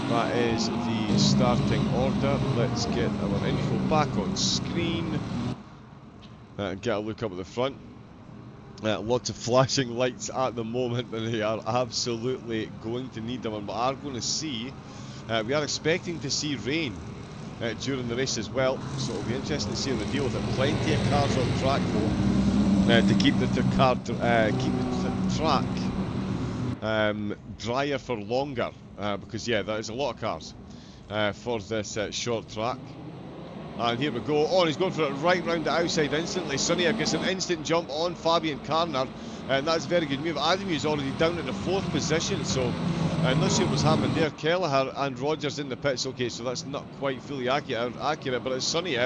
That is the starting order. Let's get our info back on screen. Get a look up at the front. Lots of flashing lights at the moment, but they are absolutely going to need them, and we are going to see, we are expecting to see rain during the race as well, so it'll be interesting to see how they deal with it. Plenty of cars on track though, to keep the track drier for longer, because yeah, that is a lot of cars for this short track. And here we go. Oh, and he's going for it right round the outside instantly. Sunny gets an instant jump on Fabian Carner, and that's a very good move. Adamu is already down at the 4th position, so not sure what's happened there. Kelleher and Rogers in the pits. Okay, so that's not quite fully accurate, but it's Sunny.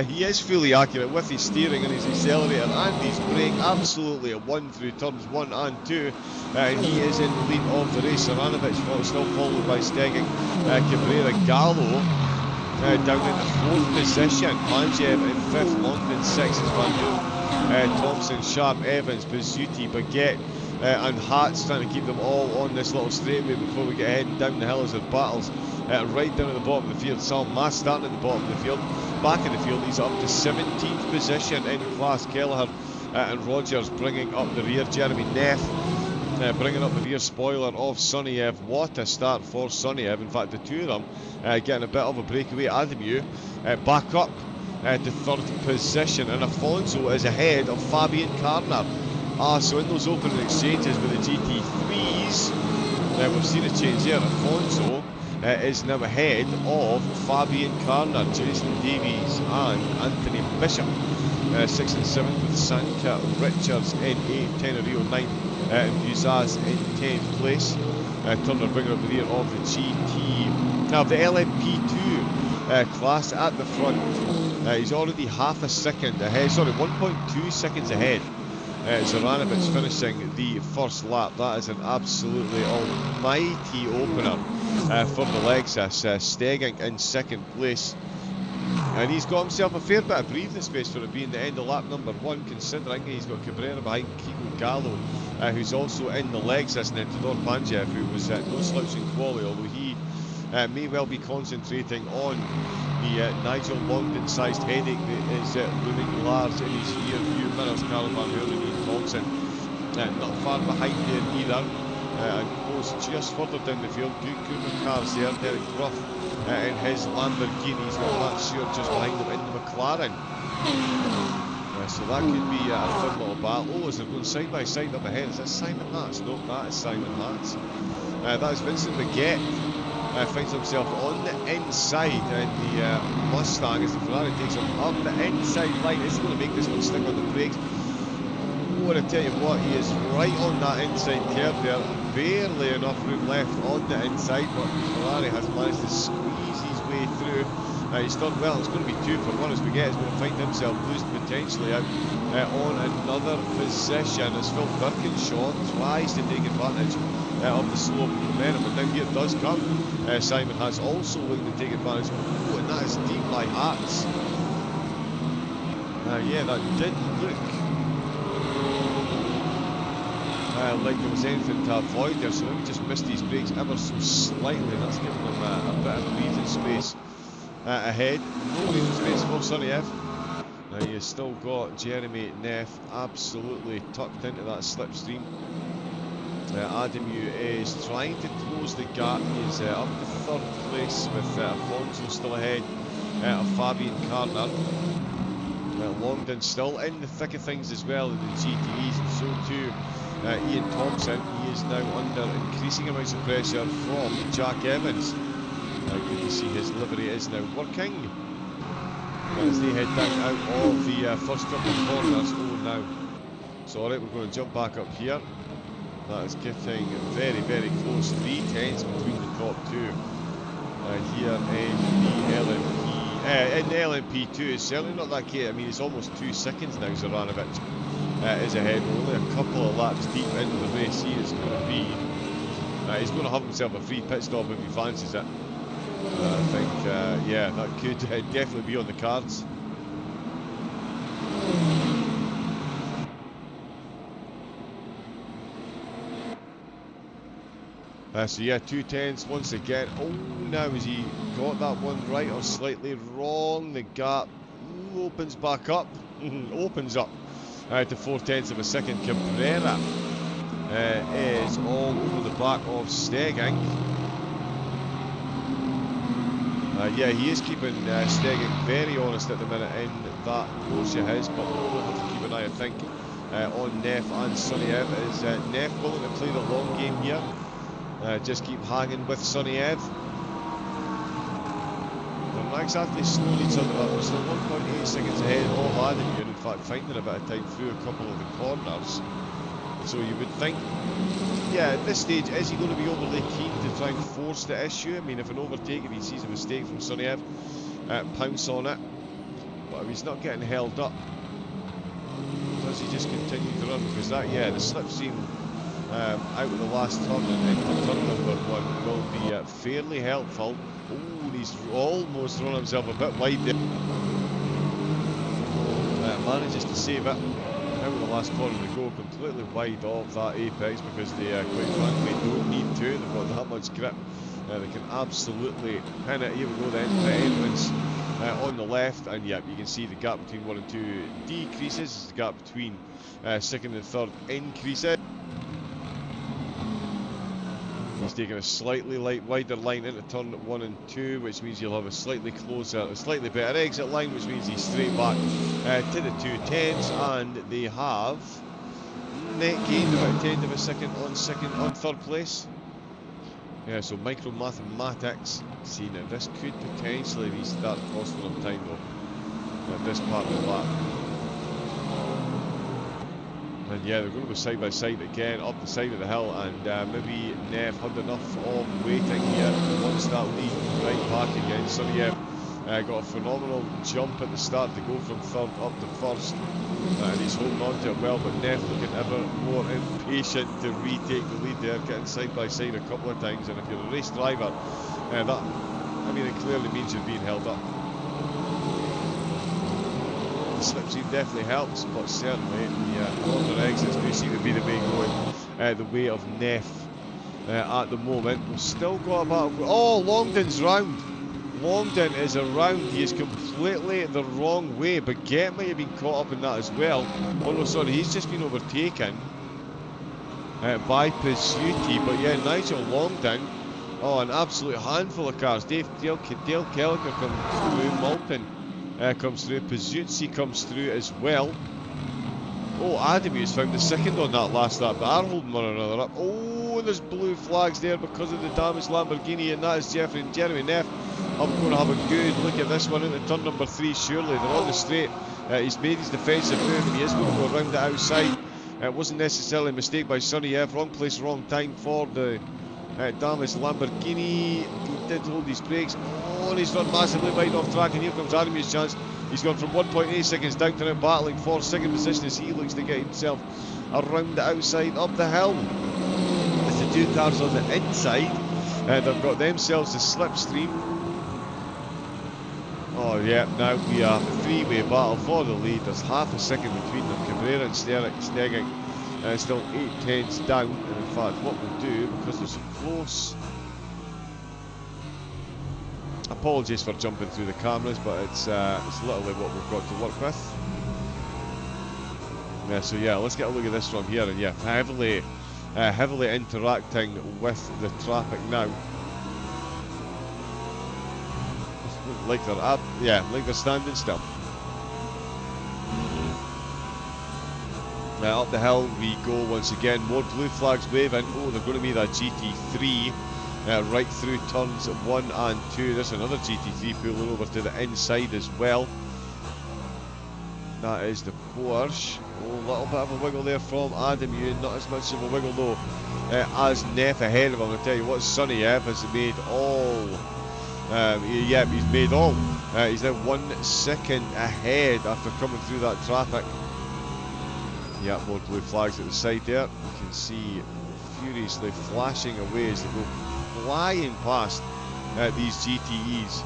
He is fully accurate with his steering and his accelerator and his brake, absolutely at 1 through turns 1 and 2. And he is in the lead of the race. Saranovic still followed by Stegging, Cabrera, Gallo. Down in the 4th position, Panjev in 5th, Longden 6th, Van Thompson, Sharp, Evans, Bizzuti, Baguette and Hats trying to keep them all on this little straightaway before we get heading down the hill as it battles right down at the bottom of the field. Sal Mass starting at the bottom of the field, back in the field he's up to 17th position in class. Kelleher and Rogers bringing up the rear. Jeremy Neff bringing up the rear spoiler of Sunniev. What a start for Sunniev. In fact, the two of them getting a bit of a breakaway. Adamu back up to 3rd position, and Afonso is ahead of Fabian Carner. So in those opening exchanges with the GT3s, we've seen a change there. Afonso is now ahead of Fabian Carner, Jason Davies and Anthony Bishop. 6th and 7th with Sanka Richards in 8th, Tenorio 9th, and Buzaz in 10th place. Turner bringing up the rear of the GT. Now the LMP2 class at the front. He's already half a second ahead, 1.2 seconds ahead. Zoranovic finishing the first lap. That is an absolutely almighty opener for the Lexus. Stegging in 2nd place. And he's got himself a fair bit of breathing space for it being the end of lap number 1, considering he's got Cabrera behind Kiko Gallo, who's also in the Lexus, and then Todor Panjev, who was no slouch in quality, although he may well be concentrating on the Nigel Longden-sized headache that is looming large in his rear view mirrors. Carl Van Heulen and Thompson not far behind there either. And close just further down the field, good Cooper cars there. Derek Bruff in his Lamborghini, he's got Matt Stewart just behind him in the McLaren. So that could be a fun little battle. Oh, as they're going side by side up ahead, is that Simon Hatz? No, that is Simon Hatz. That is Vincent Baguette. Finds himself on the inside in the Mustang as the Ferrari takes him up the inside line. Is he going to make this one stick on the brakes? Oh, and I tell you what, he is right on that inside curve there. Barely enough room left on the inside, but Ferrari has managed to squeeze his way through. He's done well. It's going to be 2 for 1 as Baguette is going to find himself losing potentially out on another position as Phil Birkinshaw tries to take advantage of the slope momentum, but now here it does come. Simon has also looking to take advantage. Oh, and that is deep by Hatz. Yeah, that did look like there was anything to avoid there, so maybe just missed his brakes ever so slightly. That's giving him a bit of breathing space ahead. No breathing space for Sunny F. Now you've still got Jeremy Neff absolutely tucked into that slipstream. Adamu is trying to close the gap. He's up to 3rd place with Afonso still ahead of Fabian Carner. Longden still in the thick of things as well in the GTEs, and so too Ian Thompson. He is now under increasing amounts of pressure from Jack Evans. Good to see his livery is now working as they head down out of the first couple of corners. Oh, now. So alright, we're going to jump back up here. That is getting very, very close. 3 tenths between the top 2 here in the LMP2. It's certainly not that case. I mean, it's almost 2 seconds now. Zoranovic is ahead. We're only a couple of laps deep into the race. He is going to be. He's going to have himself a free pit stop if he fancies it. I think, yeah, that could definitely be on the cards. So yeah, 2 tenths once again. Oh, now has he got that one right or slightly wrong? The gap opens back up. Opens up to 4 tenths of a second. Cabrera is all over the back of Stegging. Yeah, he is keeping Stegging very honest at the minute in that Porsche his, but we'll have to keep an eye, I think, on Neff and Sonny Ev. Is Neff willing to play the long game here? Just keep hanging with Sonny Ev. They're not exactly slowing each other up. They're still 1.8 seconds ahead of Adam. In fact, finding a bit of time through a couple of the corners. So you would think, yeah, at this stage, is he going to be overly keen to try and force the issue? I mean, if an overtake, if he sees a mistake from Sonny Ev, pounce on it. But if he's not getting held up, does he just continue to run? Because that, yeah, the slipstream out of the last turn and into turn number 1 will be fairly helpful. Oh, he's almost thrown himself a bit wide there. Manages to save it. Out of the last corner to go, completely wide of that apex because they quite frankly don't need to. They've got that much grip. They can absolutely pin it. Here we go then, the entrance on the left, and yep, you can see the gap between 1 and 2 decreases as the gap between 2nd and 3rd increases. He's taking a slightly wider line into turn 1 and 2, which means you'll have a slightly closer, a slightly better exit line, which means he's straight back to the 210s, and they have net gained about 1/10 of a second on 3rd place. Yeah, so micro mathematics, see now this could potentially restart costing them time though at this part of the lap. And yeah, they're going to go side by side again up the side of the hill, and maybe Neff had enough of waiting here. Wants that lead right back again. Sonny Ev got a phenomenal jump at the start to go from 3rd up to 1st, and he's holding on to it well, but Neff looking ever more impatient to retake the lead there, getting side by side a couple of times. And if you're a race driver, that, I mean, it clearly means you're being held up. The slipstream definitely helps, but certainly the corner exits do seem to be the way going the way of Neff at the moment. We've still got about... Oh, Longdon's round. Longdon is around. He is completely the wrong way, but Get might have been caught up in that as well. Oh no, sorry, he's just been overtaken by Pizzuti, but yeah, Nigel Longdon. Oh, an absolute handful of cars. Dale Kelliker comes through, Malton comes through, Pizzuti comes through as well. Oh, Adamu's found the second on that last lap, but are holding one another up. Oh, there's blue flags there because of the damaged Lamborghini, and that is Jeremy Neff. I'm going to have a good look at this one into turn number 3, surely. They're on the straight. He's made his defensive move, and he is going to go around the outside. It wasn't necessarily a mistake by Sonny Ev. Wrong place, wrong time for the damaged Lamborghini. He did hold his brakes. Oh, and he's run massively wide off track, and here comes Adamu's chance. He's gone from 1.8 seconds down to now battling for 2nd position as he looks to get himself around the outside up the hill. With the 2 cars on the inside, they've got themselves a slipstream. Oh yeah, now we are a 3-way battle for the lead. There's half a second between them. Cabrera and Stegging still 8/10 down. And in fact, what we'll do, because there's a close... Apologies for jumping through the cameras, but it's literally what we've got to work with. Yeah, so yeah, let's get a look at this from here, and yeah, heavily interacting with the traffic now. Like they're up, yeah, like they're standing still. Now up the hill we go once again. More blue flags waving. Oh, they're going to be that GT3 right through turns 1 and 2. There's another GT3 pulling over to the inside as well. That is the Porsche. Oh, a little bit of a wiggle there from Adamu. Not as much of a wiggle though as Neff ahead of him. I'll tell you what, Sonny Ev has made all. Yeah, he's made all. He's now 1 second ahead after coming through that traffic. Yeah, more blue flags at the side there. You can see furiously flashing away as they go flying past these GTEs.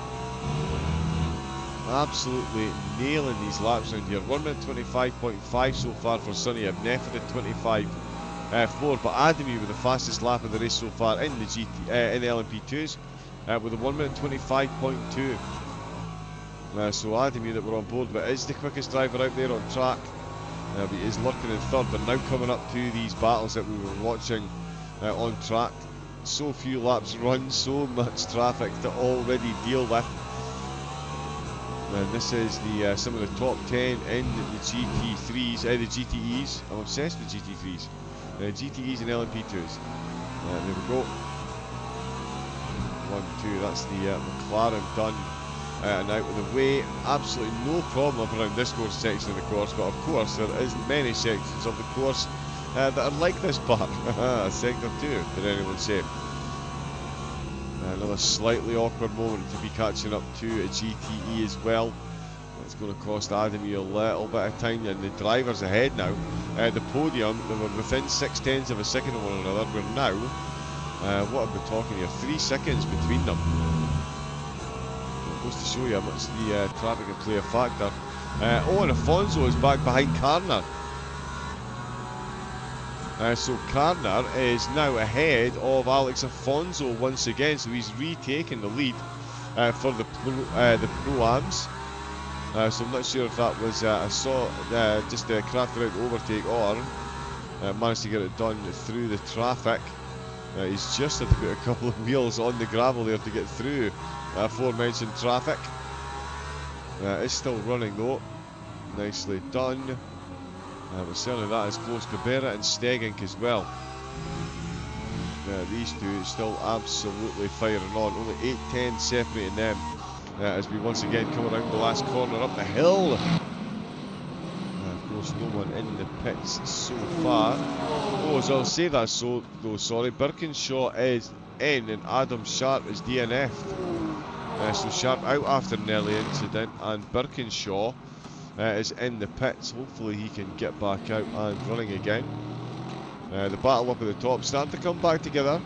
Absolutely nailing these laps around here. 1 minute 25.5 so far for Sonny Ev. Neff at 25.4, but Adamu with the fastest lap of the race so far in the in the LMP2s. With a 1 minute 25.2. So Adamu that we're on board with is the quickest driver out there on track. But he is lurking in 3rd, but now coming up to these battles that we were watching on track. So few laps run, so much traffic to already deal with. And this is the some of the top 10 in the GT3s, the GTEs. I'm obsessed with GT3s. GTEs and LMP2s. There we go. 1, 2, that's the McLaren done and out of the way. Absolutely no problem up around this course section of the course, but of course there is many sections of the course that are like this part. Sector 2, did anyone say? Another slightly awkward moment to be catching up to a GTE as well. That's going to cost Adam a little bit of time, and the drivers ahead now. The podium, they were within 0.6 of a second of one another. We're now, what are we talking here, 3 seconds between them. It goes to show you how much the traffic can play a factor. Oh, and Afonso is back behind Karner. So Karner is now ahead of Alex Afonso once again, so he's retaken the lead for the Pro-Ams. So I'm not sure if that was just a crafted out overtake or managed to get it done through the traffic. He's just had to put a couple of wheels on the gravel there to get through aforementioned traffic. It's still running though. Nicely done. But certainly that is close. Cabrera and Stegink as well. These two still absolutely firing on. Only 8-10 separating them as we once again come around the last corner up the hill. Of course, no one in the pits so far. Oh, as I'll say that so though, sorry. Birkinshaw is in and Adam Sharp is DNF'd. So Sharp out after an early incident, and Birkinshaw is in the pits. Hopefully he can get back out and running again. The battle up at the top starting to come back together.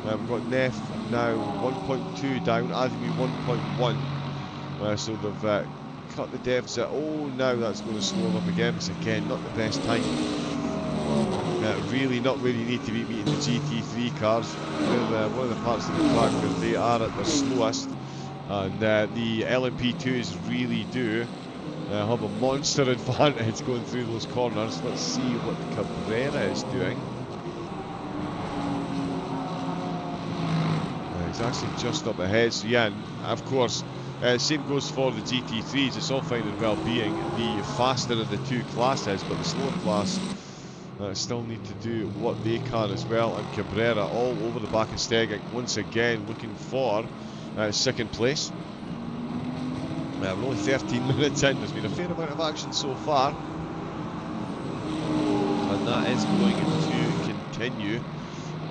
We've got Neff now 1.2 down, Adamy 1.1. So they've cut the deficit. Oh, now that's going to slow them up again. It's again not the best time. Really not where you need to be meeting the GT3 cars. One of the parts of the track where they are at their slowest. And the LMP2s really do have a monster advantage going through those corners. Let's see what Cabrera is doing. He's actually just up ahead. So yeah, and of course, same goes for the GT3s. It's all fine and well being the faster of the two classes, but the slower class still need to do what they can as well. And Cabrera all over the back of Stegink once again, looking for second place. We're only 13 minutes in. There's been a fair amount of action so far, and that is going to continue.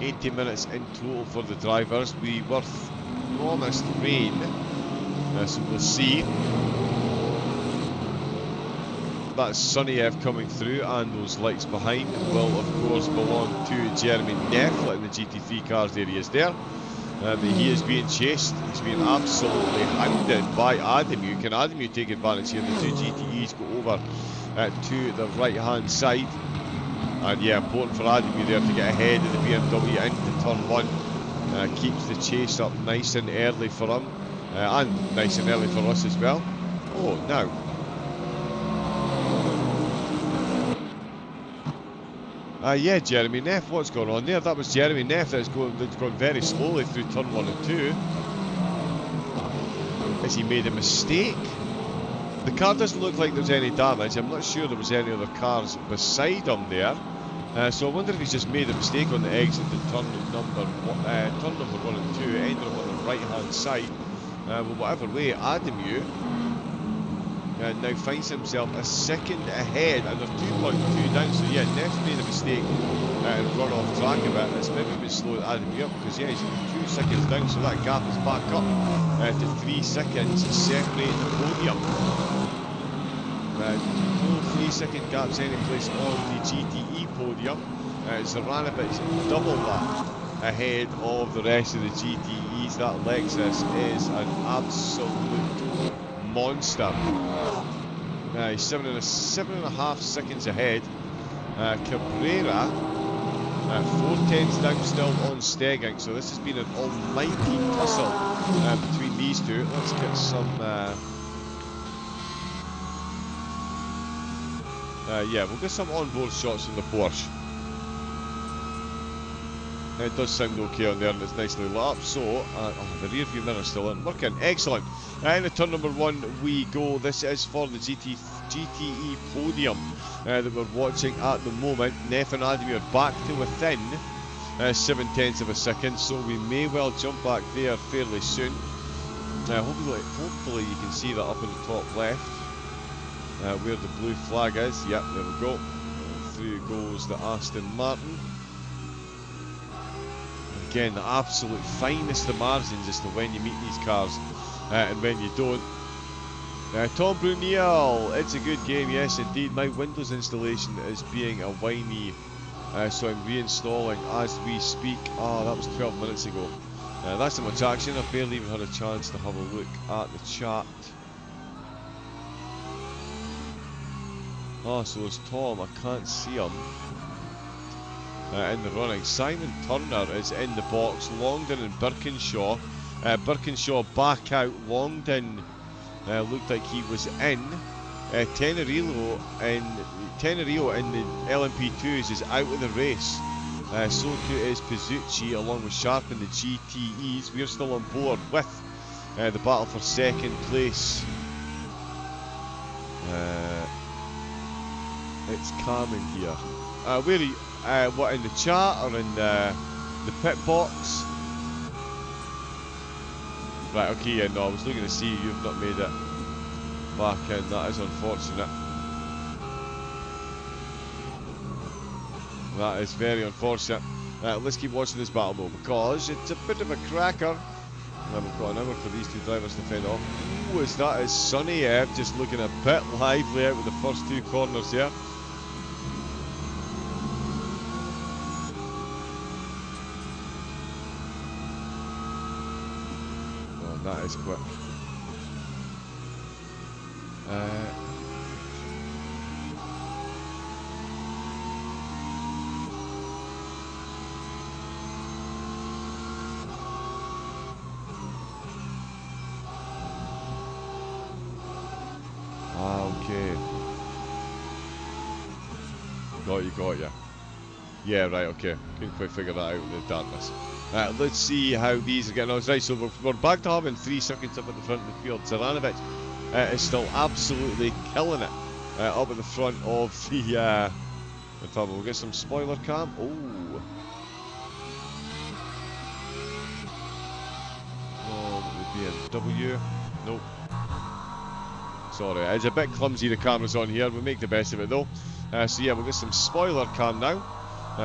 80 minutes in total for the drivers. We were promised rain, so we'll see. That's Sunny F coming through, and those lights behind will of course belong to Jeremy Neff, letting the GT3 cars there. He is there. But he is being chased. He's being absolutely hounded by Adamu. Can Adamu take advantage here? The two GTEs go over to the right hand side. And yeah, important for Adamu there to get ahead of the BMW into turn 1. Keeps the chase up nice and early for him. And nice and early for us as well. Oh, now. Yeah, Jeremy Neff, what's going on there? That was Jeremy Neff that's gone very slowly through turn 1 and 2. Has he made a mistake? The car doesn't look like there's any damage. I'm not sure there was any other cars beside him there. So I wonder if he's just made a mistake on the exit in turn number 1 and 2, ended up on the right hand side. Well, whatever way, Adamu now finds himself a second ahead, and they're 2.2 down. So yeah, Neff's made a mistake and run off track a bit. That's maybe been slowing Adamu up, because yeah, he's 2 seconds down, so that gap is back up to 3 seconds, separating the podium. No 3 second gaps any place on the GTE podium. Zaranovic double that ahead of the rest of the GTEs. That Lexus is an absolute monster. He's 7.5 seconds ahead. Cabrera 4/10 down still on Stegink, so this has been an almighty tussle between these two. Let's get some yeah, we'll get some onboard shots from the Porsche. It does sound okay on there, and it's nicely lit up. So, oh, the rear view mirror's still in. Working. Excellent. Into turn number 1 we go. This is for the GTE podium that we're watching at the moment. Neff and Ademir back to within 7/10 of a second, so we may well jump back there fairly soon. Hopefully you can see that up in the top left, where the blue flag is. Yep, there we go. Through goes the Aston Martin. Again, the absolute finest of margins as to when you meet these cars and when you don't. Tom Brunel, it's a good game, yes indeed. My Windows installation is being a whiny, so I'm reinstalling as we speak. Oh, that was 12 minutes ago. That's not much action. I've barely even had a chance to have a look at the chat. Oh, so it's Tom. I can't see him in the running. Simon Turner is in the box. Longdon and Birkinshaw. Birkinshaw back out. Longdon looked like he was in. Tenerillo in the LMP2s is out of the race. So too is Pizzucci along with Sharp in the GTEs. We're still on board with the battle for second place. It's calming here. Where are you? What, in the chat or in the pit box? Right, okay, yeah, no, I was looking to see you've not made it back in. That is unfortunate. That is very unfortunate. Let's keep watching this battle though, because it's a bit of a cracker. And we've got an hour for these two drivers to fend off. Ooh, that is Sonny Ebb just looking a bit lively out with the first two corners here. Oh, that is quick. Okay. Got you. Yeah, right, okay. Couldn't quite figure that out in the darkness. Let's see how these are getting on. Right, so we're back to having 3 seconds up at the front of the field. Zaranovic is still absolutely killing it up at the front of the... in fact, we'll get some spoiler cam. Oh, the BMW. Nope. Sorry, it's a bit clumsy, the cameras on here. We'll make the best of it though. So yeah, we'll get some spoiler cam now.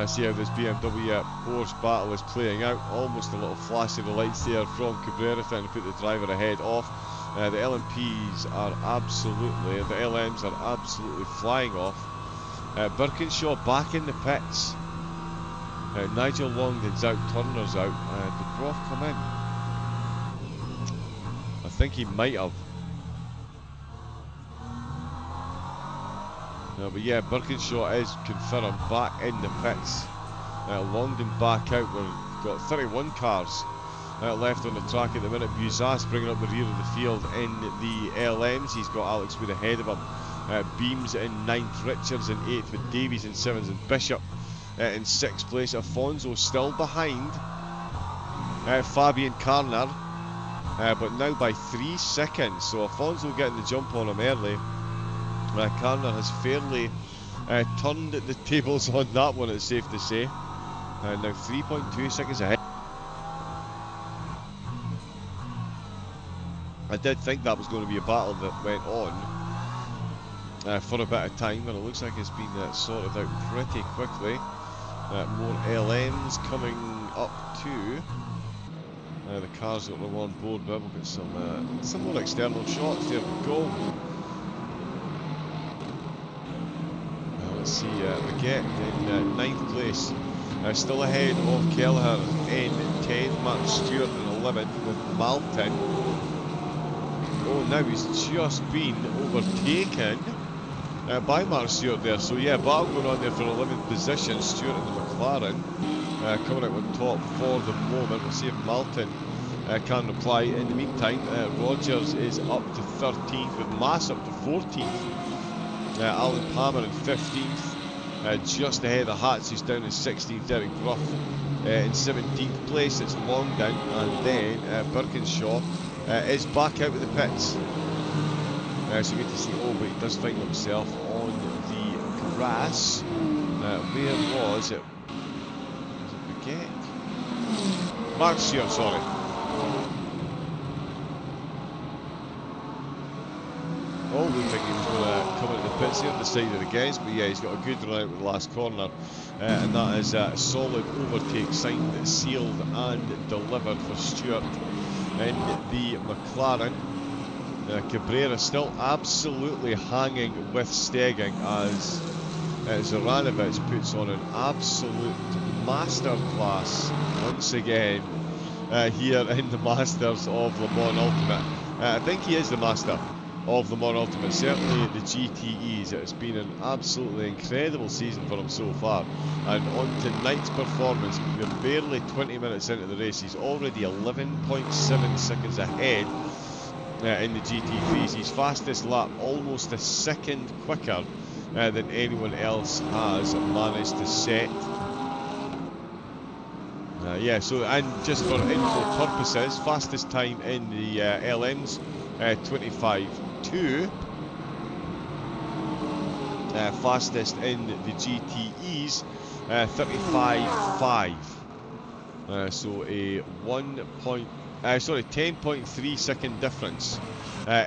See how this BMW Porsche battle is playing out. Almost a little flash of the lights there from Cabrera trying to put the driver ahead off. The LMPs are absolutely, the LMs are absolutely flying off. Birkinshaw back in the pits. Nigel Longdon's out, Turner's out. Did Brough come in? I think he might have. But yeah, Birkinshaw is confirmed back in the pits. Longdon back out. We've got 31 cars left on the track at the minute. Buzas bringing up the rear of the field in the LMs. He's got Alex Wood ahead of him. Beams in 9th, Richards in 8th, with Davies in 7th, and Bishop in 6th place. Afonso still behind Fabian Carner, but now by 3 seconds. So Afonso getting the jump on him early. Carner has fairly turned the tables on that one, it's safe to say. Now 3.2 seconds ahead. I did think that was going to be a battle that went on for a bit of time, and it looks like it's been sorted out pretty quickly. More LMs coming up too. The cars that were on board, but we'll get some more external shots. There we go. Let's see, Baguette in 9th place, still ahead of Kelleher in 10th, Mark Stewart in 11th with Malton. Oh, now he's just been overtaken by Mark Stewart there, so yeah, battle going on there for 11th position. Stewart in the McLaren coming out on top for the moment. We'll see if Malton can reply. In the meantime, Rogers is up to 13th with Mass up to 14th. Alan Palmer in 15th, just ahead of Hats, who's down in 16th. Eric Bruff in 17th place. It's long down, and then Birkinshaw is back out of the pits. So you get to see, oh, but he does find himself on the grass. Where was it? Was it Baguette? Mark Stewart, sorry. Oh, looks like he was going to come into the pits here at the side of the guys, but yeah, he's got a good run out with the last corner, and that is a solid overtake, signed, sealed and delivered for Stewart in the McLaren. Cabrera still absolutely hanging with Stegging as Zoranovic puts on an absolute masterclass once again here in the Masters of Le Mans Ultimate. I think he is the master of Le Mans Ultimate, certainly the GTEs. It has been an absolutely incredible season for him so far, and on tonight's performance, we're barely 20 minutes into the race, he's already 11.7 seconds ahead in the GT3s. His fastest lap almost a second quicker than anyone else has managed to set. Yeah, so, and just for info purposes, fastest time in the LMs 25.2. Fastest in the GTEs 35.5. So a 10.3 second difference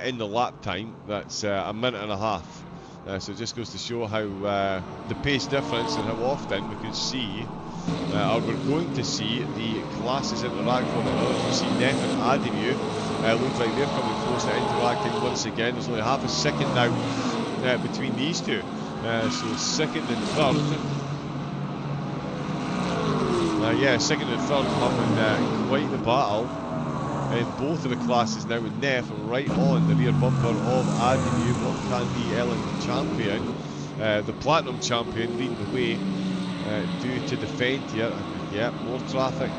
in the lap time. That's a minute and a half. So it just goes to show how the pace difference and how often we could see, or we're going to see, the classes interact with one another. You see Neff and Ademu looks like they're coming close to interacting once again. There's only half a second now between these two. So second and third. Yeah, second and third having quite the battle in both of the classes now, with Neff right on the rear bumper of Ademu, what can be LMU champion, the Platinum champion, leading the way due to defend here. Yeah, more traffic.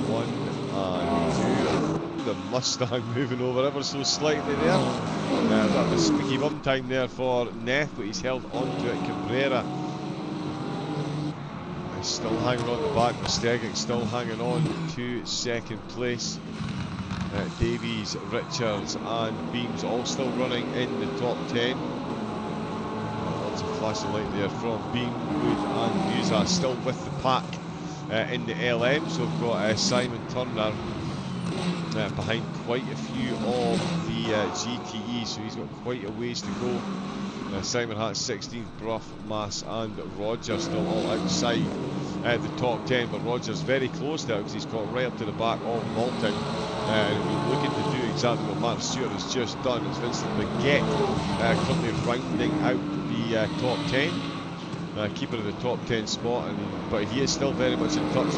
One and two. The Mustang moving over ever so slightly there. That was squeaky bum time there for Neff, but he's held on to it. Cabrera still hanging on the back, Stegging still hanging on to second place. Davies, Richards and Beams all still running in the top 10. Lots of flashing light there from Beam, Wood and Musa still with the pack in the LM. So we've got Simon Turner behind quite a few of the GTEs, so he's got quite a ways to go. Simon Hatt's 16th, Bruff, Mass and Rogers still all outside the top 10, but Rogers very close there because he's got right up to the back of Malton, and looking to do exactly what Mark Stewart has just done. It's Vincent Baguette currently rounding out the top 10, keeper of the top 10 spot, but he is still very much in touch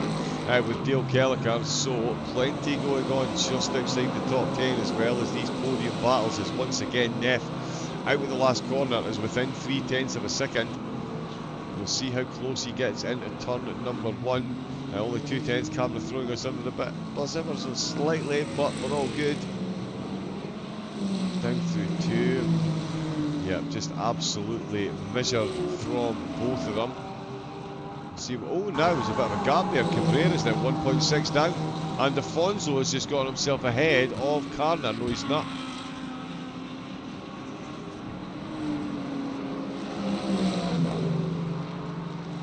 with Dale Kelleher, so plenty going on just outside the top 10, as well as these podium battles, as once again Neff out with the last corner is within 0.3 of a second. We'll see how close he gets into turn number 1. Only 0.2. Camera throwing us under the bit buzz ever so slightly, but we're all good. Down through 2. Yep, just absolutely measured from both of them. See, oh, now there's a bit of a gap there. Cabrera's now 1.6 down, and Afonso has just got himself ahead of Karner. No, he's not.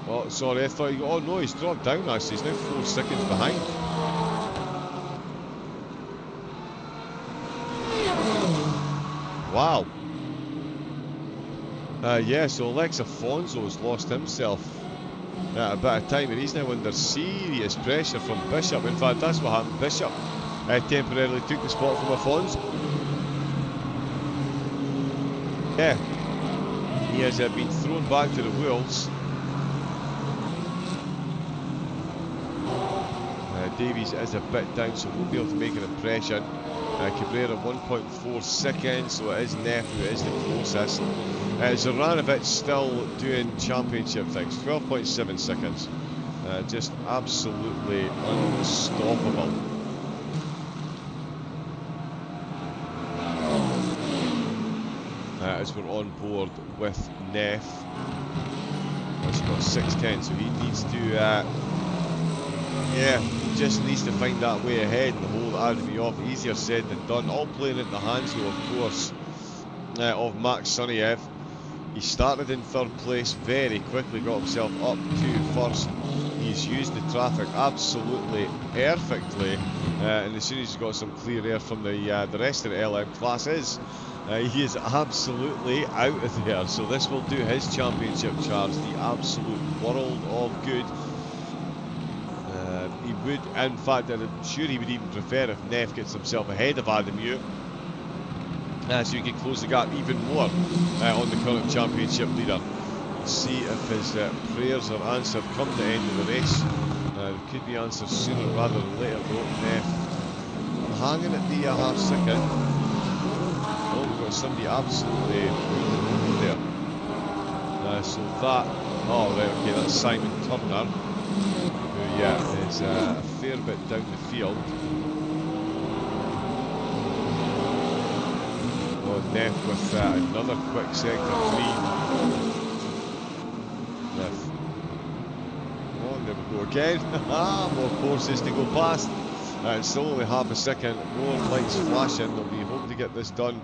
Oh, sorry, I thought he got. Oh no, he's dropped down actually. He's now 4 seconds behind. Wow. Yeah, so Alex Afonso has lost himself a bit of time, and he's now under serious pressure from Bishop. In fact, that's what happened. Bishop temporarily took the spot from Afonso. Yeah, he has been thrown back to the wheels. Davies is a bit down, so won't be able to make an impression. Cabrera 1.4 seconds, so it is Neff who is the closest. Zoranovic still doing championship things, 12.7 seconds. Just absolutely unstoppable. as we're on board with Neff. He's got 610, so he needs to, yeah, he just needs to find that way ahead and hold Adamy off. Easier said than done. All playing into the hands, though, of course, of Max Suniev. He started in third place, very quickly got himself up to first. He's used the traffic absolutely perfectly, and as soon as he's got some clear air from the rest of the LM classes, he is absolutely out of there. So this will do his championship charge the absolute world of good. He would, in fact, I'm sure he would even prefer if Neff gets himself ahead of Adamy, so he can close the gap even more on the current championship leader. Let's see if his prayers are answered come the end of the race. They could be answered sooner rather than later though. Neff hanging at the half second. Oh, we've got somebody absolutely there. So that, oh right, okay, that's Simon Turner, who, yeah, is a fair bit down the field. Oh, Neff with another quick sector 3. Neff. Oh, there we go again. More courses to go past. It's still only half a second. More lights flashing. They'll be hoping to get this done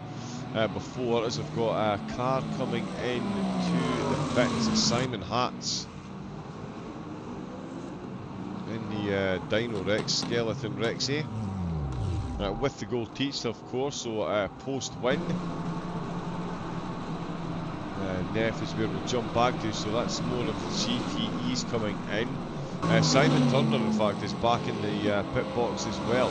before, as we've got a car coming into the pits. Simon Hatz in the Dino Rex, Skeleton Rexy, with the gold teeth, of course. So post-win, Neff is where we'll jump back to. So that's more of the GTEs coming in. Simon Turner, in fact, is back in the pit box as well.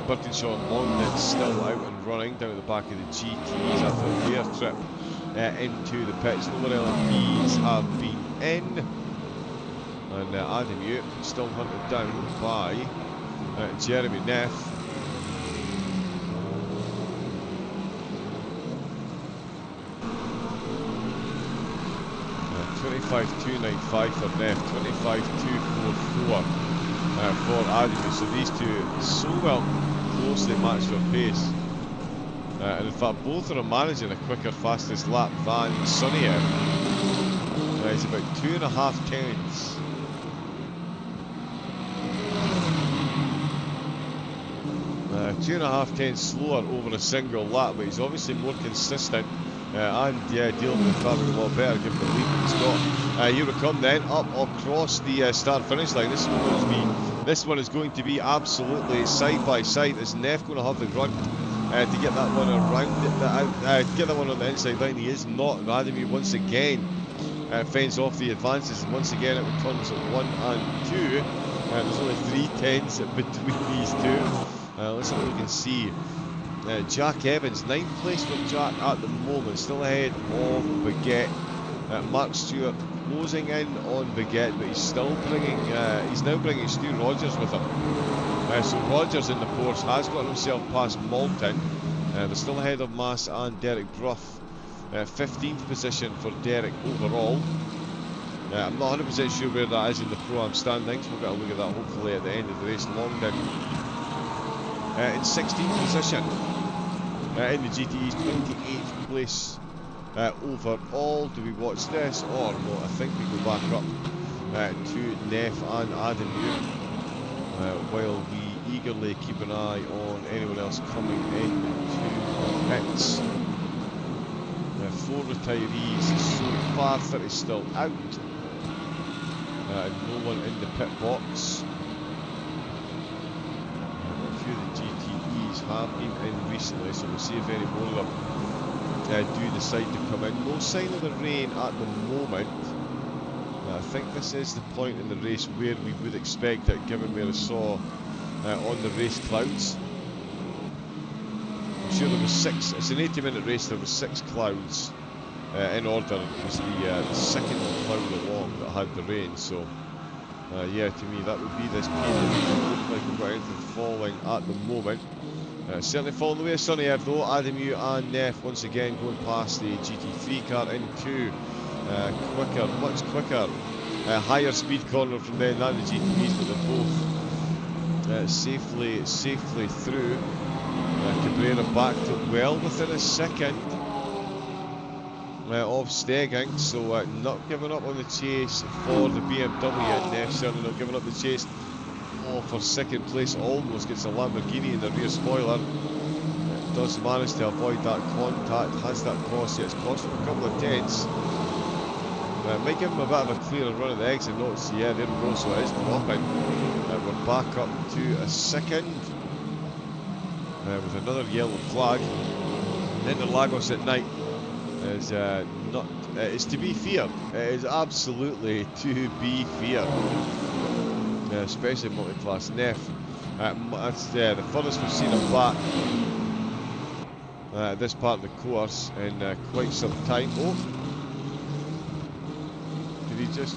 Birkinshaw and Longdon still out and running down at the back of the GTEs after their trip into the pits. No more LMPs have been in. And Adamy still hunted down by Jeremy Neff. 25.295 for Neff, 25.244 for Adamy. So these two so well closely match for pace. And in fact, both are managing a quicker fastest lap than Suniev. He's about 2.5 tenths. Two and a half tenths slower over a single lap, but he's obviously more consistent. And yeah, dealing with the traffic a lot better, given the lead he's got. Here we come then, up across the start-finish line. This one is going to be absolutely side by side. Is Neff going to have the run to get that one around, get that one on the inside line? He is not. Adamy once again fends off the advances, and once again it returns at 1 and 2. There's only 3 tenths between these two. Let's see what we can see. Jack Evans, 9th place for Jack at the moment, still ahead of Baguette. Mark Stewart closing in on Baguette, but he's still bringing, he's now bringing Stu Rogers with him. So Rogers in the Porsche has got himself past Malton. They're still ahead of Mass and Derek Bruff. 15th position for Derek overall. I'm not 100% sure where that is in the Pro-Am standings. We'll get a look at that hopefully at the end of the race. Longdon in 16th position in the GTEs, 28th place overall. Do we watch this or no? I think we go back up to Neff and Adamy while we eagerly keep an eye on anyone else coming in to the pits. 4 retirees so far, 30 still out. No one in the pit box. A few of the GTEs have been in recently, so we'll see if any more of them do decide to come in. No sign of the rain at the moment. I think this is the point in the race where we would expect it, given where I saw on the race clouds. I'm sure there was 6, it's an 80-minute race, there was 6 clouds in order. It was the second cloud along that had the rain, so yeah, to me that would be this period. It doesn't look like we've got anything falling at the moment. Certainly following the way of Suniev though. Adamy and Neff once again going past the GT3 car into quicker, much quicker, higher speed corner from them than the GTEs, but they're both safely through. Cabrera back to well within a second. of Stegging, so not giving up on the chase for the BMW, and Neff certainly not giving up the chase for second place. Almost gets a Lamborghini in the rear spoiler. Does manage to avoid that contact, has that cross, it's cost him a couple of tenths. Might give him a bit of a clearer run at the exit notes. Yeah, there we go, so it is dropping. We're back up to a second with another yellow flag. Interlagos at night is not. It's to be feared. It is absolutely to be feared, especially multi-class. Neff. That's the furthest we've seen him back this part of the course in quite some time. Oh, did he just?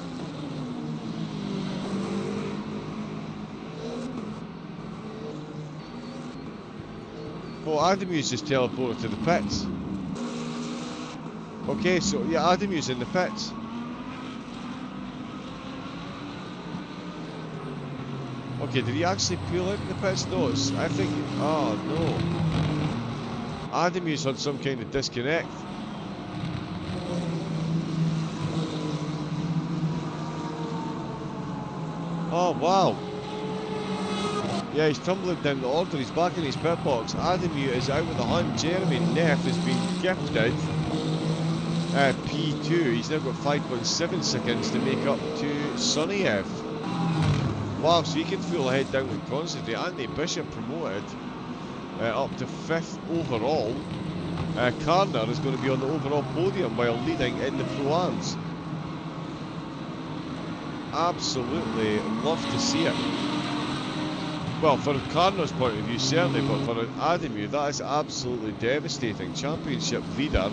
Oh, Adamu's just teleported to the pits. Okay, so yeah, Adamu's in the pits. Okay, did he actually pull out in the pits? No, I think. Oh no. Adamu's had some kind of disconnect. Oh wow. Yeah, he's tumbling down the order, he's back in his pit box. Adamu is out with the hunt. Jeremy Neff has been gifted P2. He's now got 5.7 seconds to make up to Sonny F. Wow, so he can fuel ahead down and concentrate. Anthony Bishop promoted up to 5th overall. Carner is going to be on the overall podium while leading in the Pro-Ams. Absolutely love to see it. Well, from Carner's point of view, certainly, but for Adamu, that is absolutely devastating. Championship leader,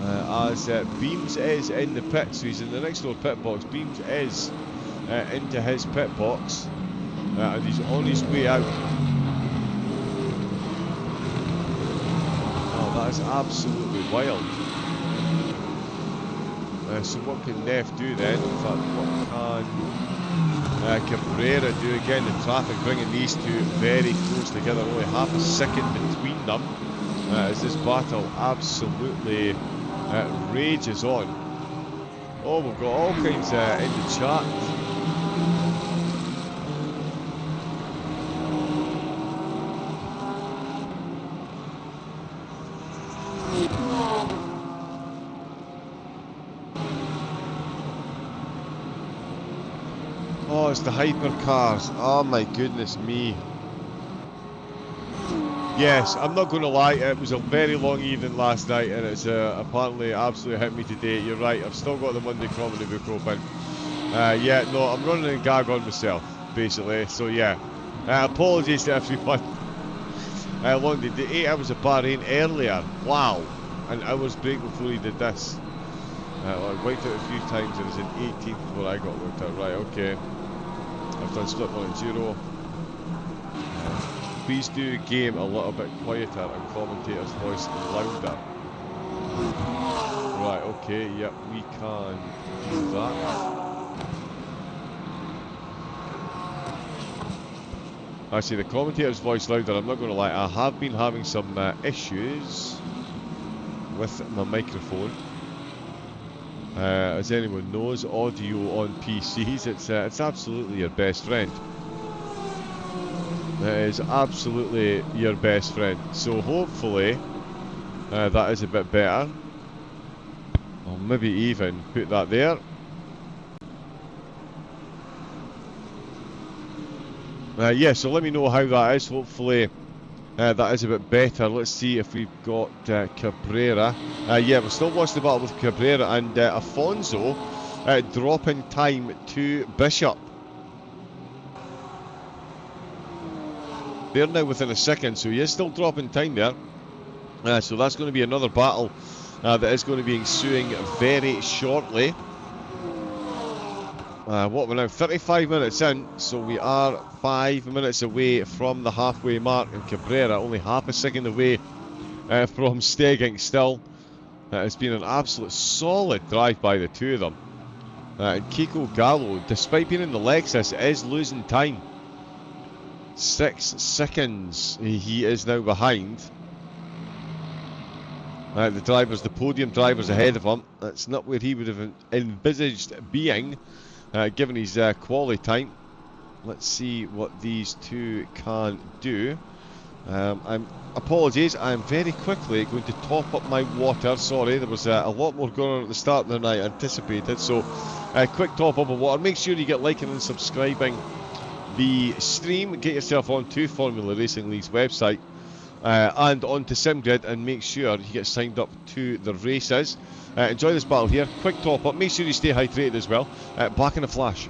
as Beams is in the pit, so he's in the next door pit box. Beams is into his pit box, and he's on his way out. Oh, that is absolutely wild. So what can Neff do then? In fact, what can Cabrera do? Again, the traffic bringing these two very close together, only half a second between them, as this battle absolutely rages on. Oh, we've got all kinds in the chat. Oh, it's the hypercars. Oh my goodness me. Yes, I'm not going to lie, it was a very long evening last night, and it's apparently absolutely hit me today. You're right, I've still got the Monday comedy book open. Yeah, no, I'm running a gag on myself, basically, so yeah. Apologies to everyone. Long did the 8 hours of Bahrain earlier. Wow. An hour's break before he did this. I wiped out a few times, it was in 18th before I got looked at. Right, okay. I've done split 1 and 0. Please do game a little bit quieter and commentator's voice louder. Right, okay, yep, we can do that. Actually, the commentator's voice louder, I'm not going to lie, I have been having some issues with my microphone. As anyone knows, audio on PCs, it's absolutely your best friend. It is absolutely your best friend. So hopefully that is a bit better. I'll maybe even put that there. Yeah, so let me know how that is. Hopefully that is a bit better. Let's see if we've got Cabrera. Yeah, we're still watching the battle with Cabrera and Afonso dropping time to Bishop. They're now within a second, so he is still dropping time there. So that's going to be another battle that is going to be ensuing very shortly. What we're now 35 minutes in, so we are 5 minutes away from the halfway mark, and Cabrera only half a second away from Stegging still. It's been an absolute solid drive by the two of them. And Kiko Gallo, despite being in the Lexus, is losing time. 6 seconds he is now behind. The drivers, the podium drivers ahead of him. That's not where he would have envisaged being, given his quali time. Let's see what these two can do. Apologies, I'm very quickly going to top up my water. Sorry, there was a lot more going on at the start than I anticipated. So, quick top up of water. Make sure you get liking and subscribing the stream. Get yourself onto Formula Racing League's website and onto SimGrid, and make sure you get signed up to the races. Enjoy this battle here. Quick top up. Make sure you stay hydrated as well. Back in a flash.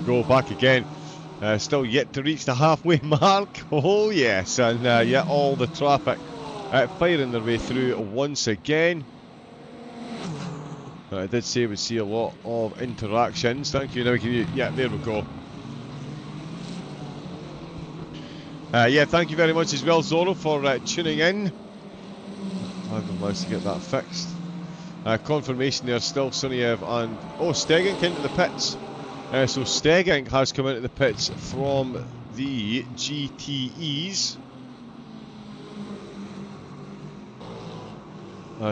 Go back again. Still yet to reach the halfway mark. Oh yes, and yeah, all the traffic firing their way through once again. I did say we'd see a lot of interactions. Thank you. Now we can. Yeah, there we go. Yeah, thank you very much as well, Zorro, for tuning in. I've managed to get that fixed. Confirmation there still, Suniev and Stegink into the pits. So Stegink has come into the pits from the GTEs.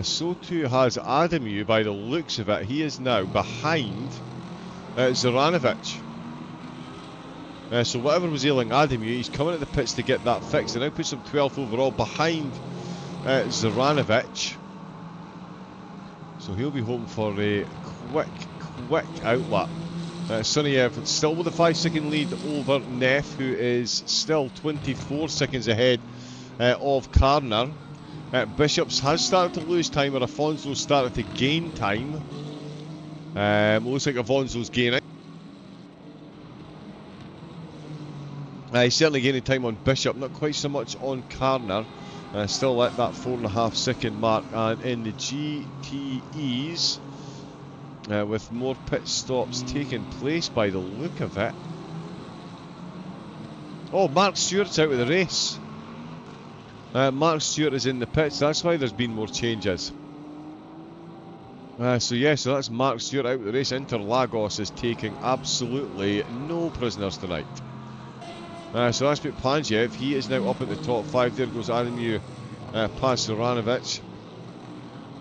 So too has LMU by the looks of it. He is now behind Zoranovic. So whatever was ailing LMU, he's coming into the pits to get that fixed. And now puts him 12th overall behind Zoranovic. So he'll be hoping for a quick outlap. Suniev still with a 5-second lead over Neff, who is still 24 seconds ahead of Karner. Bishops has started to lose time, or Afonso's started to gain time. Looks like Afonso's gaining. He's certainly gaining time on Bishop, not quite so much on Karner. Still at that 4.5 second mark, and in the GTEs, with more pit stops taking place by the look of it. Oh, Mark Stewart's out of the race. Mark Stewart is in the pits, that's why there's been more changes. So that's Mark Stewart out of the race. Interlagos is taking absolutely no prisoners tonight. So that's put Panjev. He is now up at the top 5. There goes LMU past Zoranovic.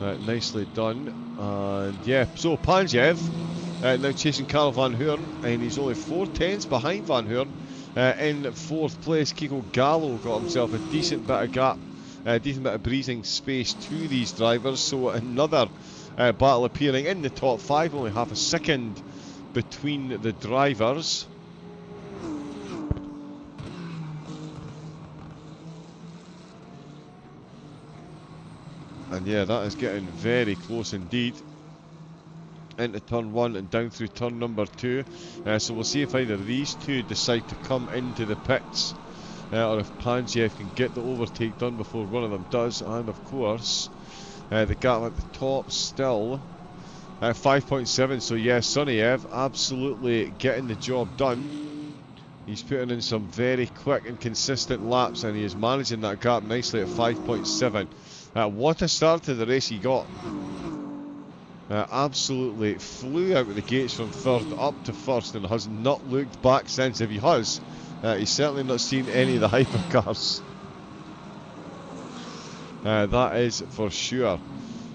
Nicely done. And yeah, so Panjev now chasing Karl Van Hoorn, and he's only 4 tenths behind Van Hoorn. In 4th place, Kiko Gallo got himself a decent bit of gap, a decent bit of breathing space to these drivers. So another battle appearing in the top 5, only half a second between the drivers. And yeah, that is getting very close indeed. Into turn 1 and down through turn number 2. So we'll see if either of these two decide to come into the pits, or if Panjev can get the overtake done before one of them does. And of course, the gap at the top still 5.7. So yeah, Sunniev absolutely getting the job done. He's putting in some very quick and consistent laps, and he is managing that gap nicely at 5.7. What a start to the race he got. Absolutely flew out of the gates from third up to first and has not looked back since. If he has, he's certainly not seen any of the hypercars. That is for sure.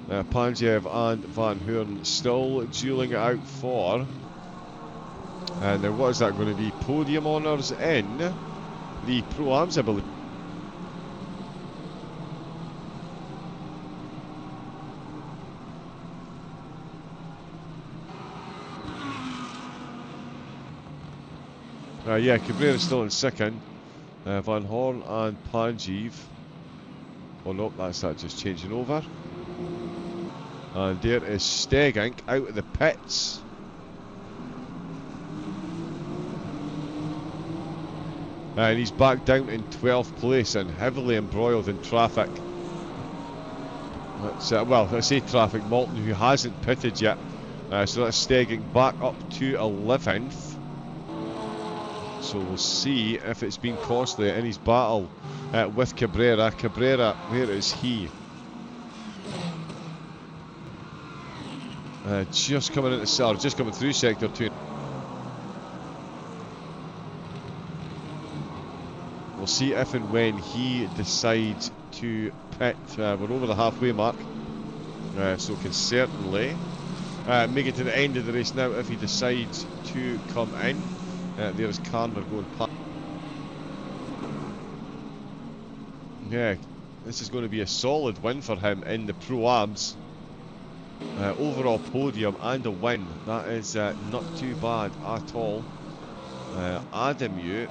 Panjev and Van Hoorn still dueling it out for. And now what is that going to be? Podium honours in the Pro-Ams, I believe. Yeah, Cabrera's still in second. Van Hoorn and Panjev. Oh no, that's that just changing over. And there is Stegink out of the pits. And he's back down in 12th place and heavily embroiled in traffic. That's, well, I say traffic, Malton, who hasn't pitted yet. So that's Stegink back up to 11th. So we'll see if it's been costly in his battle with Cabrera. Cabrera, where is he? Just coming into, or just coming through sector 2. We'll see if and when he decides to pit. We're over the halfway mark, so can certainly make it to the end of the race now if he decides to come in. There's Karner going past. Yeah, this is going to be a solid win for him in the Pro-Ams. Overall podium and a win. That is not too bad at all. LMU,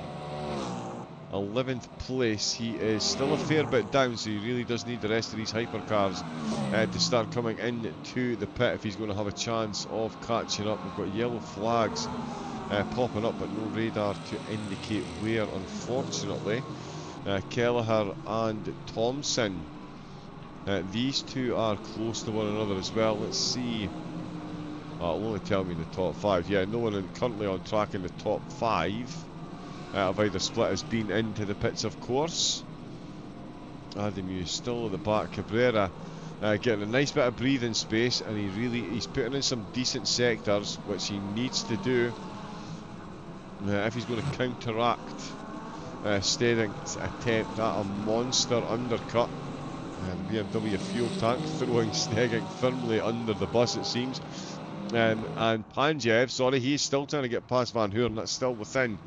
11th place. He is still a fair bit down, so he really does need the rest of these hypercars to start coming into the pit if he's going to have a chance of catching up. We've got yellow flags popping up, but no radar to indicate where, unfortunately. Kelleher and Thompson, these two are close to one another as well. Let's see. It'll only tell me the top 5. Yeah, no one currently on track in the top 5 of either split has been into the pits, of course. LMU still at the back. Cabrera getting a nice bit of breathing space, and he's putting in some decent sectors, which he needs to do if he's going to counteract Stedding's attempt at a monster undercut. The BMW fuel tank throwing Stegink firmly under the bus, it seems. And Panjev, sorry, he's still trying to get past Van Hoorn. That's still within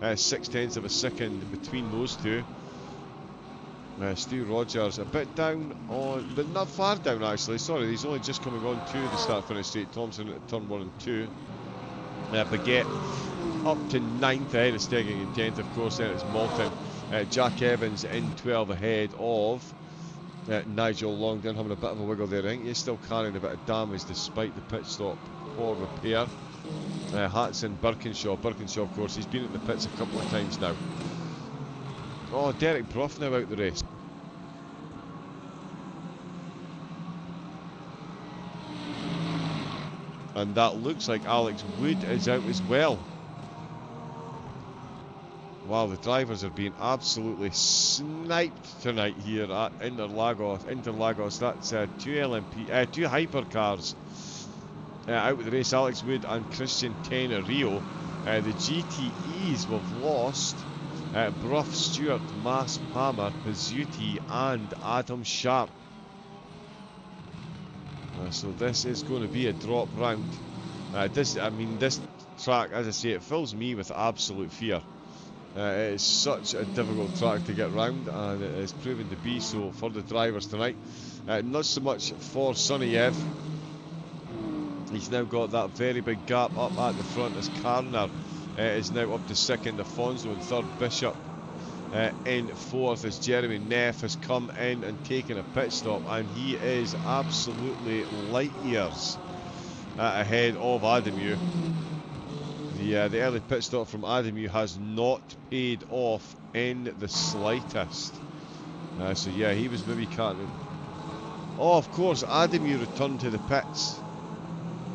0.6 of a second between those two. Stu Rogers a bit down on, but not far down actually. Sorry, he's only just coming on to the start-finish straight. Thompson at turn 1 and 2. Baguette up to 9th ahead of Stegink in 10th, of course. Then it's Malton. Jack Evans in 12 ahead of Nigel Longdon, having a bit of a wiggle there. I think he's still carrying a bit of damage despite the pit stop for repair. Hatson, Birkinshaw, of course, he's been at the pits a couple of times now. Oh, Derek Brough now out the race. And that looks like Alex Wood is out as well. Wow, the drivers are being absolutely sniped tonight here at Interlagos. That's two hypercars out with the race. Alex Wood and Christian Tenorio. The GTEs we've lost. Brough, Stewart, Mass, Palmer, Pizzuti and Adam Sharp. So this is going to be a drop round. This track, as I say, it fills me with absolute fear. It is such a difficult track to get round, and it is proven to be so for the drivers tonight. Not so much for Sunniev. He's now got that very big gap up at the front as Karner is now up to second, Afonso in third, Bishop in fourth as Jeremy Neff has come in and taken a pit stop, and he is absolutely light years ahead of Adamu. The early pit stop from Adamu has not paid off in the slightest. So yeah, he was maybe cutting. Oh, of course, Adamu returned to the pits.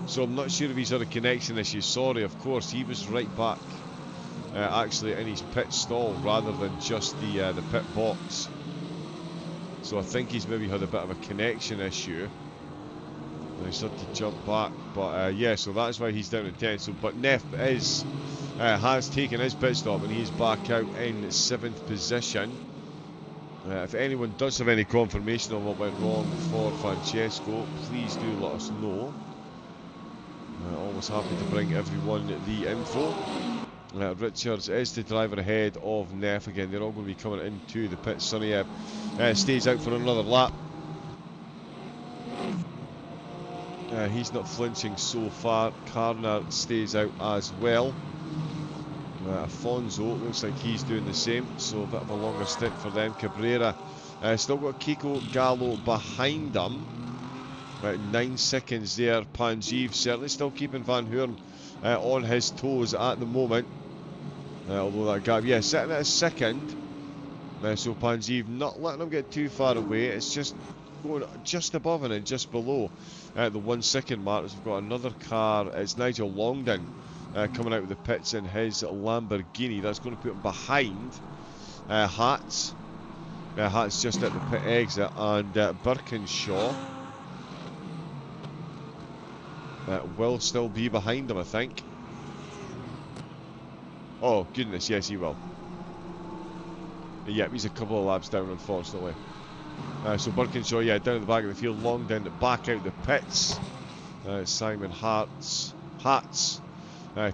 So I'm not sure if he's had a connection issue. Sorry, of course, he was right back actually in his pit stall rather than just the pit box. So I think he's maybe had a bit of a connection issue. And he's had to jump back. But yeah, so that's why he's down at 10. So, but Neff has taken his pit stop and he's back out in 7th position. If anyone does have any confirmation on what went wrong for Francesco, please do let us know. Always happy to bring everyone the info. Richards is the driver ahead of Neff again. They're all going to be coming into the pit. Sonny stays out for another lap. He's not flinching so far. Karner stays out as well. Afonso looks like he's doing the same, so a bit of a longer stint for them. Cabrera still got Kiko Gallo behind them. 9 seconds there. Panjiv certainly still keeping Van Hoorn on his toes at the moment. Although that gap, yeah, sitting at a second. So Panjiv not letting him get too far away. It's just going just above and just below the 1 second mark. We've got another car. It's Nigel Longdon coming out of the pits in his Lamborghini. That's going to put him behind Hatz. Hatz just at the pit exit, and Birkinshaw will still be behind him, I think. Oh goodness, yes he will. Yep, he's a couple of laps down, unfortunately. So Birkinshaw, yeah, down at the back of the field. Longdon back out the pits. Simon Hatz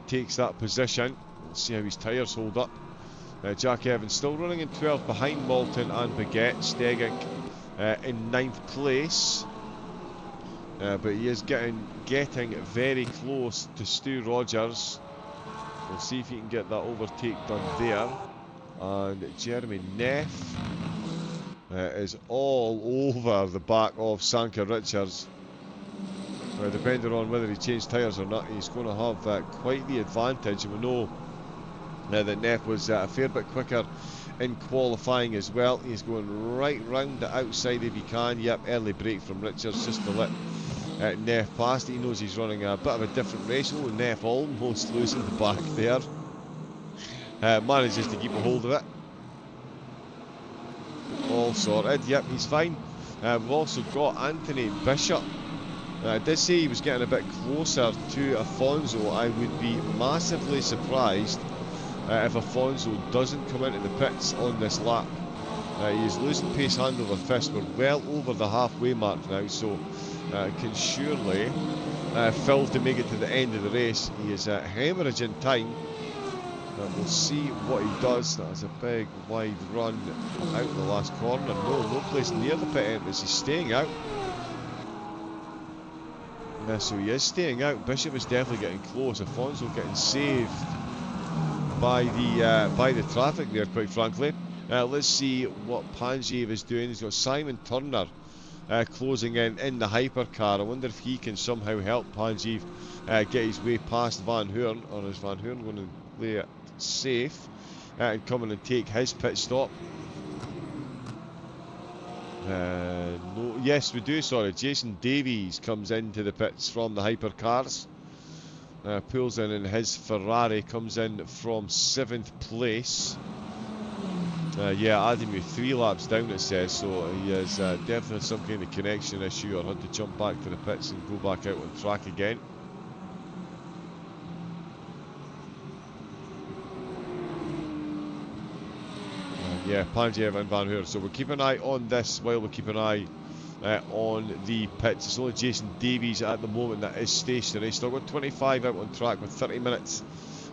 takes that position. Let's see how his tyres hold up. Jack Evans still running in 12th behind Moulton and Baguette. Stegging in 9th place. But he is getting very close to Stu Rogers. We'll see if he can get that overtake done there. And Jeremy Neff is all over the back of Sanka Richards. Depending on whether he changed tyres or not, he's going to have quite the advantage. And we know that Neff was a fair bit quicker in qualifying as well. He's going right round the outside if he can. Yep, early break from Richards just to let Neff past. He knows he's running a bit of a different race. Oh, Neff almost losing the back there. Manages to keep a hold of it. All sorted. Yep, he's fine. We've also got Anthony Bishop. I did say he was getting a bit closer to Afonso. I would be massively surprised if Afonso doesn't come into the pits on this lap. He is losing pace hand over fist. We're well over the halfway mark now, so can surely fill to make it to the end of the race. He is hemorrhaging time. We'll see what he does. That's a big wide run out the last corner. No place near the pit entrance. He's staying out. So he is staying out. Bishop is definitely getting close. Afonso getting saved by the traffic there, quite frankly. Let's see what Panjiv is doing. He's got Simon Turner closing in the hypercar. I wonder if he can somehow help Panjiv get his way past Van Hoorn, or is Van Hoorn going to play it safe and come in and take his pit stop? No, yes we do, sorry. Jason Davies comes into the pits from the hypercars. Pulls in his Ferrari, comes in from 7th place. Yeah, Adamu 3 laps down it says, so he has definitely some kind of connection issue or had to jump back to the pits and go back out on track again. Yeah, Panjev and Van Hoorn. So we'll keep an eye on this while we keep an eye on the pits. It's only Jason Davies at the moment that is stationary. Still got 25 out on track with 30 minutes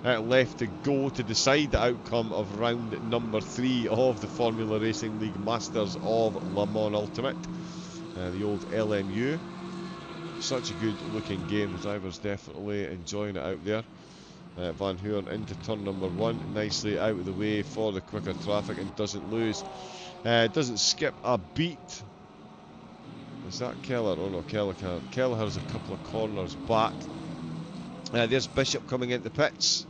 left to go to decide the outcome of round number 3 of the Formula Racing League Masters of Le Mans Ultimate. The old LMU. Such a good looking game. The driver's definitely enjoying it out there. Van Hoorn into turn number 1, nicely out of the way for the quicker traffic and doesn't lose. Doesn't skip a beat. Is that Keller? Oh no, Kelleher's a couple of corners back. There's Bishop coming into pits.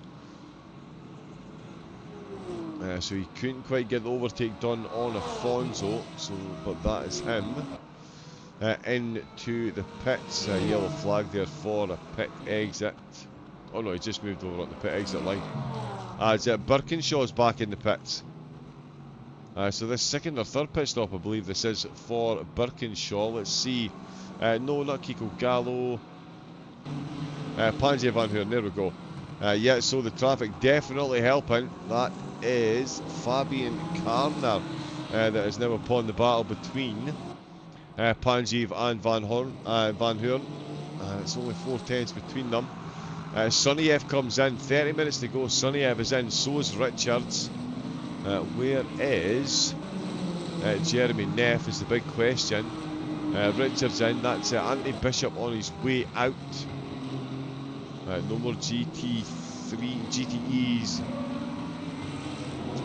So he couldn't quite get the overtake done on Afonso, but that is him. Into the pits, yellow flag there for a pit exit. Oh no, he just moved over on the pit exit line. As Birkinshaw's back in the pits. So this second or third pit stop, I believe this is for Birkinshaw. Let's see. No, not Kiko, Gallo. Panji Van Hoorn, there we go. Yeah, so the traffic definitely helping. That is Fabian Karner that is now upon the battle between Panjeev and Van Hoorn. It's only 4 tenths between them. Suniev comes in, 30 minutes to go. Suniev is in, so is Richards. Where is Jeremy Neff is the big question. Richards in, that's Anthony Bishop on his way out. No more GTEs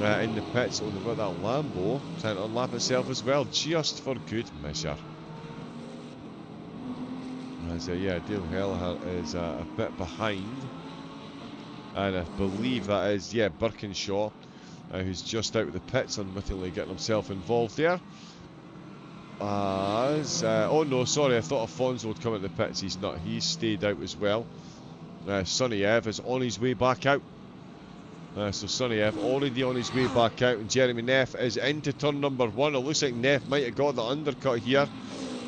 in the pits. Oh, they've got that Lambo trying to unlap itself as well, just for good measure. Yeah, Dale Kelleher is a bit behind, and I believe that is, yeah, Birkinshaw, who's just out of the pits, unwittingly getting himself involved there. Oh no, sorry, I thought Afonso would come out the pits. He's not, he's stayed out as well. Suniev is on his way back out. So Suniev already on his way back out, and Jeremy Neff is into turn number 1. It looks like Neff might have got the undercut here.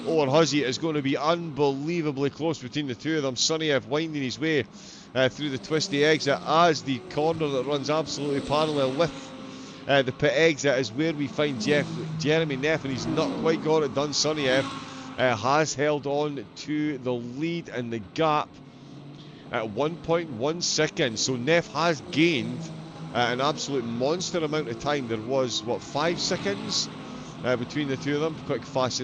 Or has he? It's going to be unbelievably close between the two of them. Suniev winding his way through the twisty exit as the corner that runs absolutely parallel with the pit exit is where we find Jeremy Neff, and he's not quite got it done. Suniev has held on to the lead and the gap at 1.1 seconds. So Neff has gained an absolute monster amount of time. There was, what, 5 seconds between the two of them. Quick flash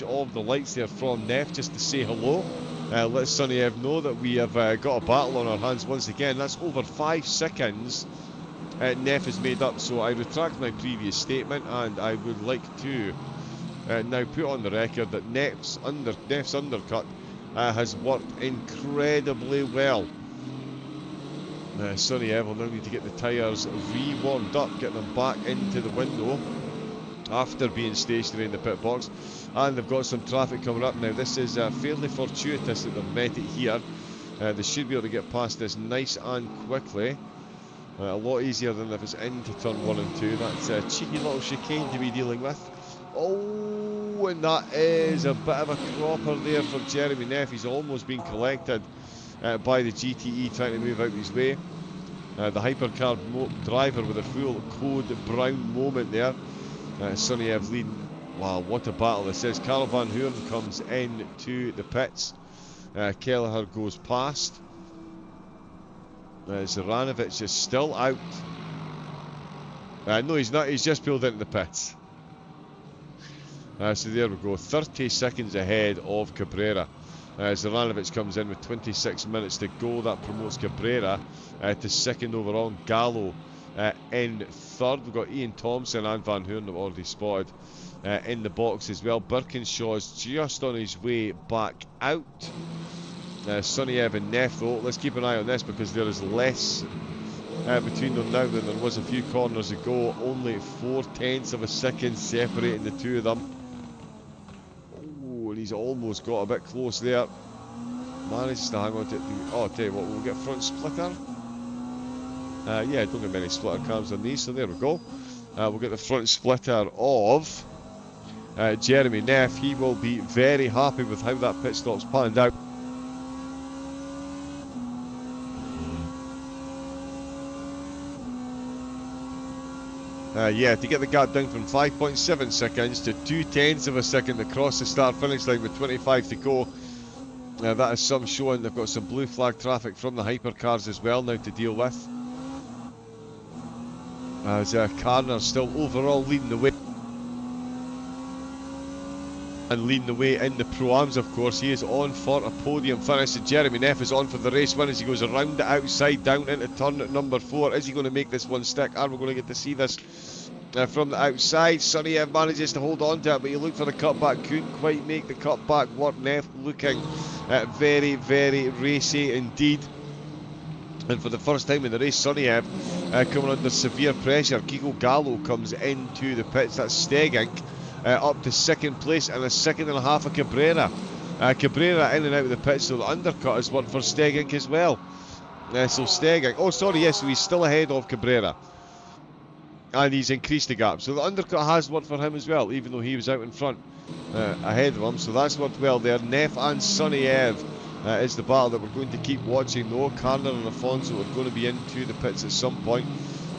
of the lights there from Neff just to say hello. Let Suniev know that we have got a battle on our hands once again. That's over 5 seconds Neff has made up. So I retract my previous statement, and I would like to now put on the record that Neff's undercut has worked incredibly well. Suniev will now need to get the tyres re-warmed up, get them back into the window after being stationary in the pit box. And they've got some traffic coming up now. This is fairly fortuitous that they've met it here. They should be able to get past this nice and quickly. A lot easier than if it's into turn 1 and 2. That's a cheeky little chicane to be dealing with. Oh, and that is a bit of a cropper there for Jeremy Neff. He's almost been collected by the GTE trying to move out his way. The hypercar driver with a full code brown moment there. Suniev leading. Wow, what a battle this is. Karl Van Hoorn comes into the pits. Kelleher goes past. Zoranovic is still out. No, he's not. He's just pulled into the pits. So there we go. 30 seconds ahead of Cabrera. Zoranovic comes in with 26 minutes to go. That promotes Cabrera to second overall. Gallo in third. We've got Ian Thompson and Van Hoorn have already spotted in the box as well. Birkinshaw is just on his way back out. Suniev and Neff though, let's keep an eye on this because there is less between them now than there was a few corners ago. Only 4 tenths of a second separating the two of them. Oh, and he's almost got a bit close there. Manages to hang on to it. Oh, I'll tell you what, we'll get front splitter. Yeah, don't get many splitter cams on these, so there we go. We'll get the front splitter of Jeremy Neff. He will be very happy with how that pit stop's panned out. Yeah, to get the gap down from 5.7 seconds to 2 tenths of a second across the start-finish line with 25 to go. That is some showing. They've got some blue flag traffic from the hypercars as well now to deal with. As Karner still overall leading the way. And leading the way in the Pro-Ams, of course, he is on for a podium finish. And Jeremy Neff is on for the race win as he goes around the outside, down into turn at number 4. Is he going to make this one stick? Are we going to get to see this from the outside? Sonny Ev manages to hold on to it, but you look for the cutback, couldn't quite make the cutback work. Neff looking very, very racy indeed. And for the first time in the race, Sonny Ev coming under severe pressure. Kiko Gallo comes into the pits. That's Stegging up to second place, and a second and a half of Cabrera. Cabrera in and out of the pits, so the undercut has worked for Stegging as well. So Stegging, oh sorry, yes, so he's still ahead of Cabrera. And he's increased the gap. So the undercut has worked for him as well, even though he was out in front ahead of him. So that's worked well there. Neff and Sonny Ev is the battle that we're going to keep watching. Though Karner and Afonso are going to be into the pits at some point.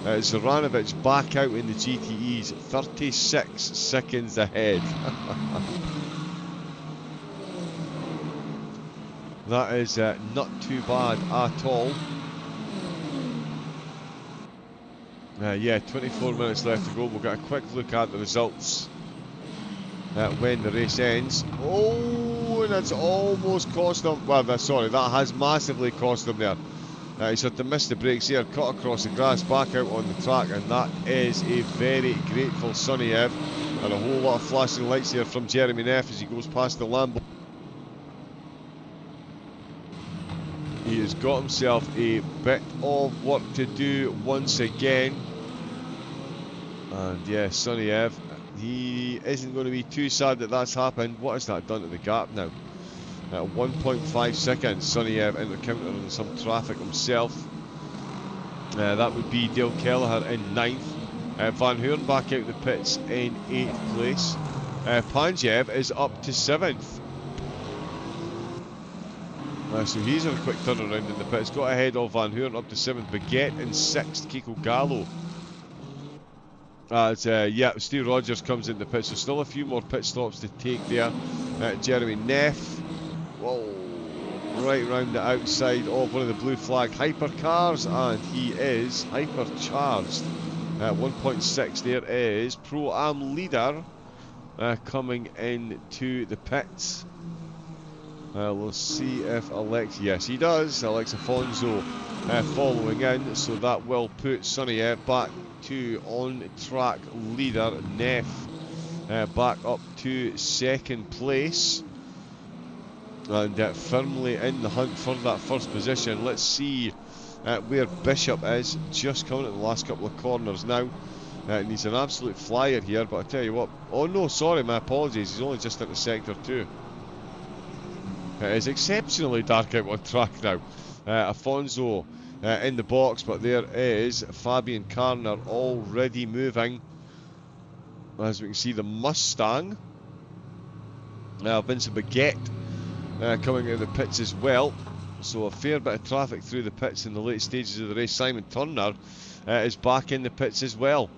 Zoranovic back out in the GTEs, 36 seconds ahead. That is not too bad at all. Yeah, 24 minutes left to go. We'll get a quick look at the results when the race ends. Oh, and that's almost cost them. Well, sorry, that has massively cost them there. He's had to miss the brakes here, cut across the grass, back out on the track, and that is a very grateful Sonny Ev. And a whole lot of flashing lights here from Jeremy Neff as he goes past the Lambo. He has got himself a bit of work to do once again. And yeah, Sonny Ev, he isn't going to be too sad that that's happened. What has that done to the gap now? 1.5 seconds, Sonny Ev encountering some traffic himself. That would be Dale Kelleher in 9th. Van Hoorn back out the pits in 8th place. Panjev is up to 7th. So he's on a quick turnaround in the pits. Got ahead of Van Hoorn up to 7th. Baguette in 6th. Kiko Gallo. Yeah, Steve Rogers comes in the pits. So still a few more pit stops to take there. Jeremy Neff. Whoa. Right round the outside of one of the blue flag hypercars. And he is hypercharged. 1.6 there is Pro-Am leader coming into the pits. We'll see if Alex... Yes, he does. Alex Afonso following in. So that will put Sonny back to on-track leader. Neff back up to second place. And firmly in the hunt for that first position. Let's see where Bishop is. Just coming at the last couple of corners now. And he's an absolute flyer here. But I tell you what... Oh no, sorry, my apologies. He's only just into sector 2. It is exceptionally dark out on track now. Afonso in the box, but there is Fabian Karner already moving. As we can see, the Mustang. Vincent Baguette coming out of the pits as well. So a fair bit of traffic through the pits in the late stages of the race. Simon Turner is back in the pits as well.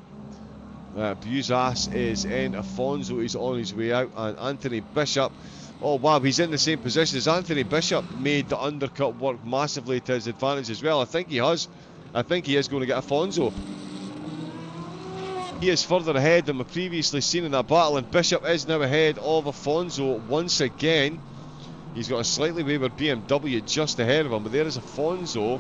Buzas is in. Afonso is on his way out. And Anthony Bishop... Oh wow, he's in the same position as Anthony Bishop. Made the undercut work massively to his advantage as well. I think he has. I think he is going to get Afonso. He is further ahead than we previously seen in that battle, and Bishop is now ahead of Afonso once again. He's got a slightly wayward BMW just ahead of him, but there is Afonso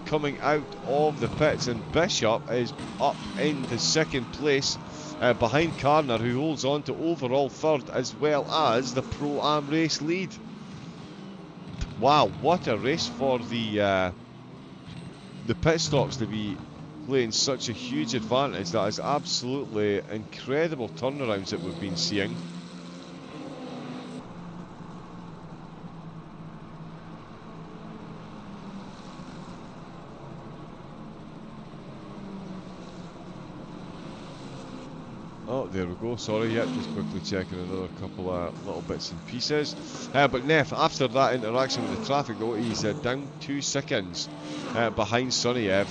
coming out of the pits, and Bishop is up into second place. Behind Karner, who holds on to overall third as well as the Pro-Am race lead. Wow, what a race for the pit stops to be playing such a huge advantage. That is absolutely incredible turnarounds that we've been seeing. Oh, there we go, sorry, yeah, just quickly checking another couple of little bits and pieces. But Neff, after that interaction with the traffic though, he's down 2 seconds behind Sonny Ev.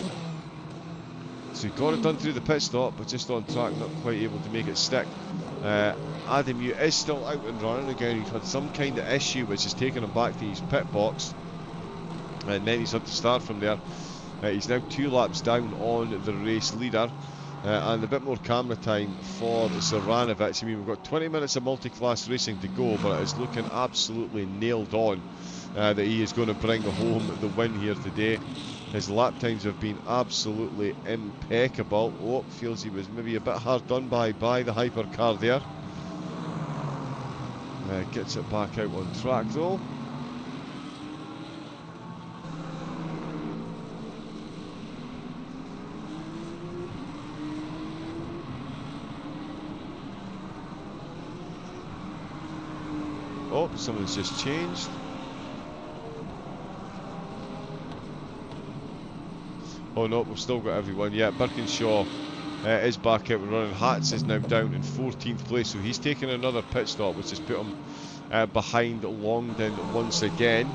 So he got it done through the pit stop, but just on track, not quite able to make it stick. Adam Yu is still out and running again. He's had some kind of issue which has taken him back to his pit box. And then he's had to start from there. He's now 2 laps down on the race leader. and a bit more camera time for Zoranovic. I mean, we've got 20 minutes of multi-class racing to go, but it's looking absolutely nailed on that he is going to bring home the win here today. His lap times have been absolutely impeccable. Oh, feels he was maybe a bit hard done by the hypercar there. Gets it back out on track though. Oh, something's just changed. Oh no, we've still got everyone. Yeah, Birkinshaw is back out and running. Hatz is now down in 14th place, so he's taken another pit stop, which has put him behind Longden once again.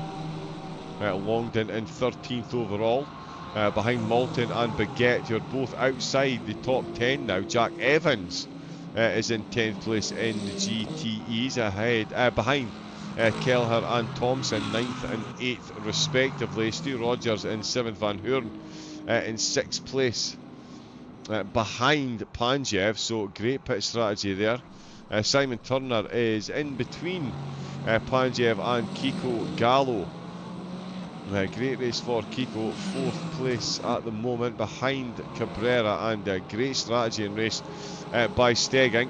Longden in 13th overall. Behind Malton and Baguette, who are both outside the top 10 now. Jack Evans is in 10th place in the GTEs, behind Kelleher and Thompson, 9th and 8th respectively. Stu Rogers in 7th, Van Hoorn in 6th place behind Panjev, so great pit strategy there. Simon Turner is in between Panjev and Kiko Gallo. Great race for Kiko, 4th place at the moment behind Cabrera, and great strategy and race by Stegink.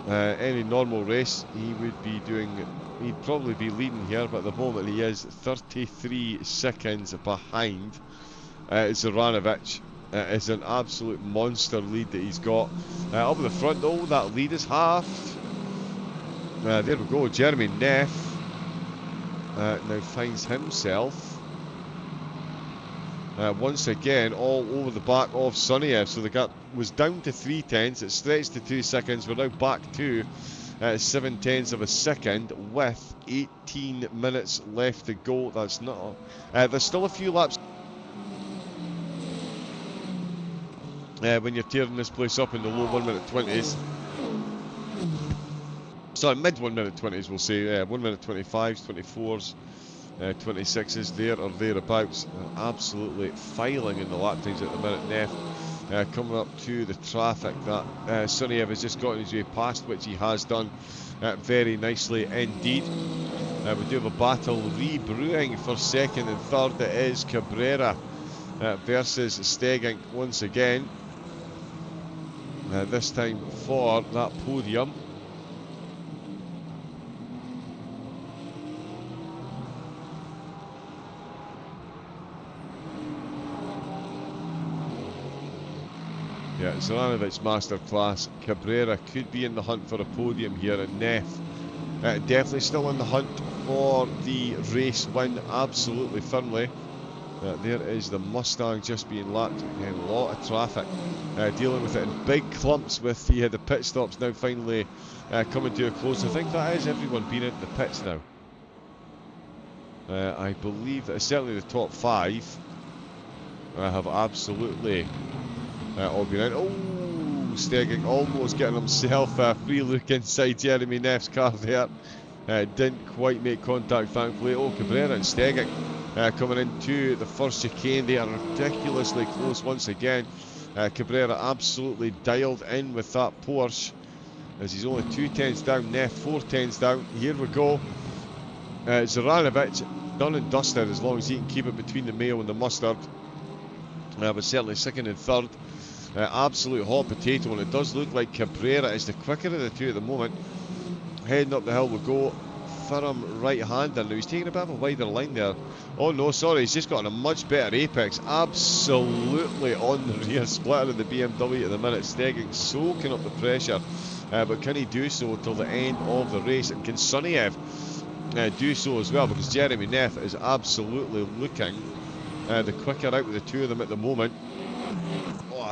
Any normal race he would be doing, he'd probably be leading here, but at the moment he is 33 seconds behind Zoranovic. It's an absolute monster lead that he's got. Up in the front though, that lead is halved. There we go, Jeremy Neff now finds himself once again all over the back of Suniev, so the gap was down to 3/10, it stretched to 2 seconds, we're now back to 7/10 of a second with 18 minutes left to go. That's not, there's still a few laps when you're tearing this place up in the low 1 minute 20s. Sorry, mid 1 minute 20s we'll say, 1 minute 25s, 24s, 26s there or thereabouts. Absolutely filing in the lap times at the minute. Neff coming up to the traffic that Suniev has just gotten his way past, which he has done very nicely indeed. We do have a battle rebrewing for second and third. It is Cabrera versus Stegink once again. This time for that podium. Yeah, Zoranovic masterclass. Cabrera could be in the hunt for a podium here, and Neff definitely still in the hunt for the race win, absolutely firmly. There is the Mustang just being lapped. Again, a lot of traffic dealing with it in big clumps with the pit stops now finally coming to a close. I think that is everyone being into the pits now. I believe that certainly the top 5 have absolutely all been out. Oh, Stegink almost getting himself a free look inside Jeremy Neff's car there. Didn't quite make contact, thankfully. Oh, Cabrera and Stegink coming into the first chicane. They are ridiculously close once again. Cabrera absolutely dialed in with that Porsche, as he's only 2/10 down. Neff 4/10 down. Here we go. Zoranovic done and dusted as long as he can keep it between the Mayo and the Mustard. But certainly second and third. Absolute hot potato, and it does look like Cabrera is the quicker of the two at the moment. Heading up the hill we go. Firm right-hander. Now he's taking a bit of a wider line there. Oh no, sorry, he's just got a much better apex. Absolutely on the rear splitter of the BMW at the minute. Stegink soaking up the pressure, but can he do so till the end of the race? And can Suniev do so as well? Because Jeremy Neff is absolutely looking the quicker out of the two of them at the moment.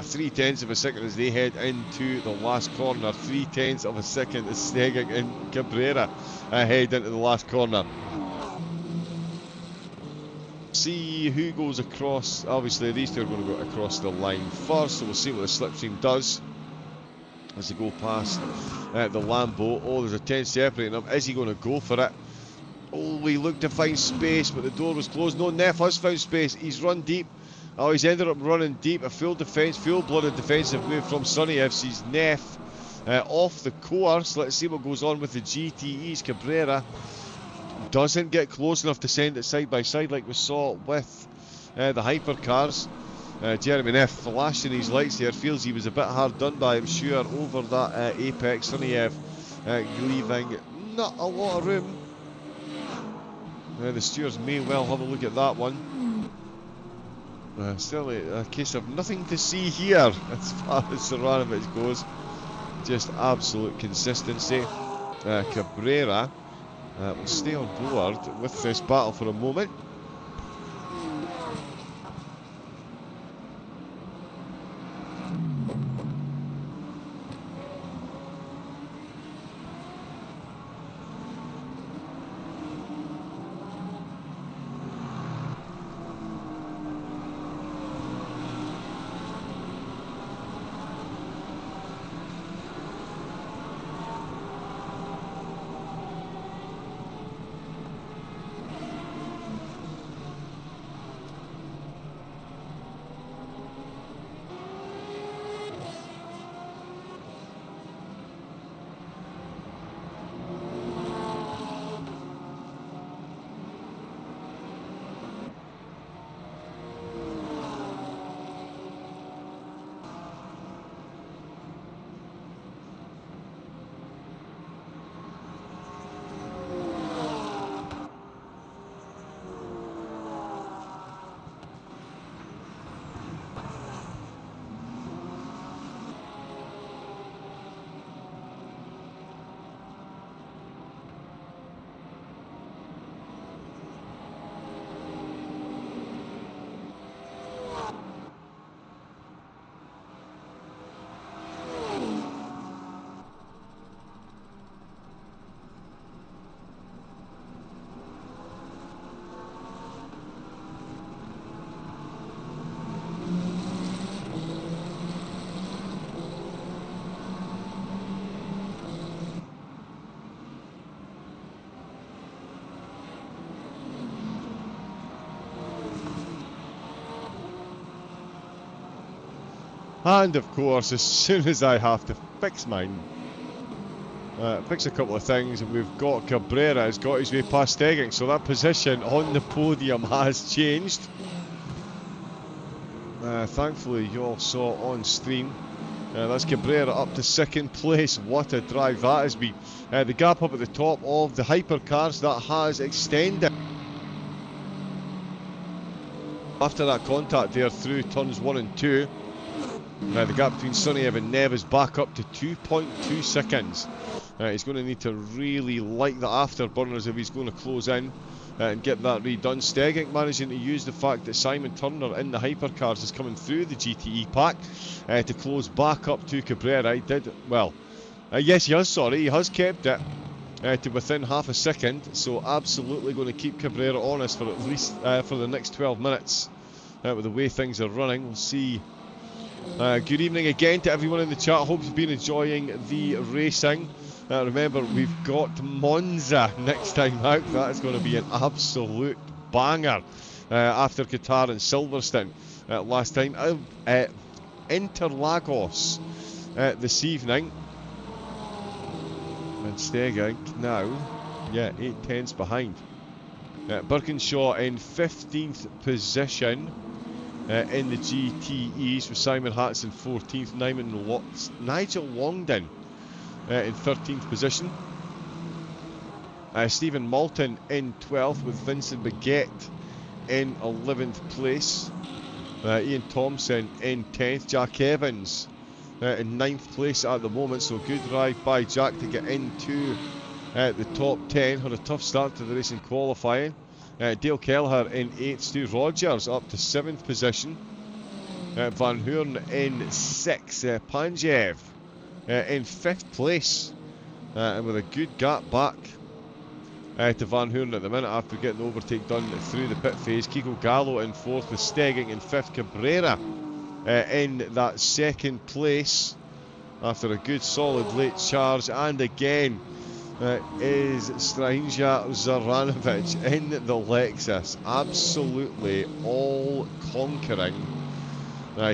3/10 of a second as they head into the last corner. 3/10 of a second as Stegink and Cabrera head into the last corner. See who goes across. Obviously these two are going to go across the line first, so we'll see what the slipstream does as they go past the Lambo. Oh, there's a 10 separating them. Is he going to go for it? Oh, he looked to find space, but the door was closed. No, Neff has found space. He's run deep. Oh, he's ended up running deep. A full defence, full-blooded defensive move from Sonny FC's Neff off the course. Let's see what goes on with the GTEs. Cabrera doesn't get close enough to send it side by side like we saw with the hypercars. Jeremy Neff flashing his lights there, feels he was a bit hard done by, I'm sure, over that apex. Sonny F leaving not a lot of room. The stewards may well have a look at that one. Still a case of nothing to see here as far as Saranovic goes. Just absolute consistency. Cabrera will stay on board with this battle for a moment. And of course, as soon as I have to fix mine, fix a couple of things, and we've got Cabrera has got his way past Stegging, so that position on the podium has changed. Thankfully, you all saw on stream. That's Cabrera up to second place. What a drive that has been. The gap up at the top of the hypercars, that has extended. After that contact there through turns 1 and 2, the gap between Sonny and Nev is back up to 2.2 seconds. He's going to need to really light the afterburners if he's going to close in and get that redone. Stegging managing to use the fact that Simon Turner in the hypercars is coming through the GTE pack to close back up to Cabrera. He did, well, yes he has, sorry, he has kept it to within half a second, so absolutely going to keep Cabrera honest for at least for the next 12 minutes with the way things are running. We'll see. Good evening again to everyone in the chat. Hope you've been enjoying the racing. Remember, we've got Monza next time out. That is going to be an absolute banger after Qatar and Silverstone last time. Interlagos this evening. And Stegging now, 8/10 behind. Birkinshaw in 15th position. In the GTEs with Simon Hatton 14th, Nigel Longdon in 13th position. Stephen Moulton in 12th with Vincent Baguette in 11th place. Ian Thompson in 10th. Jack Evans in 9th place at the moment, so good drive by Jack to get into the top 10. Had a tough start to the race in qualifying. Dale Kelleher in 8th, Stu Rogers up to 7th position. Van Hoorn in 6th, Panjev in 5th place, and with a good gap back to Van Hoorn at the minute after getting the overtake done through the pit phase. Kiko Gallo in 4th with Stegging in 5th. Cabrera in that 2nd place after a good solid late charge, and again is Strahija Zaranovic in the Lexus. Absolutely all-conquering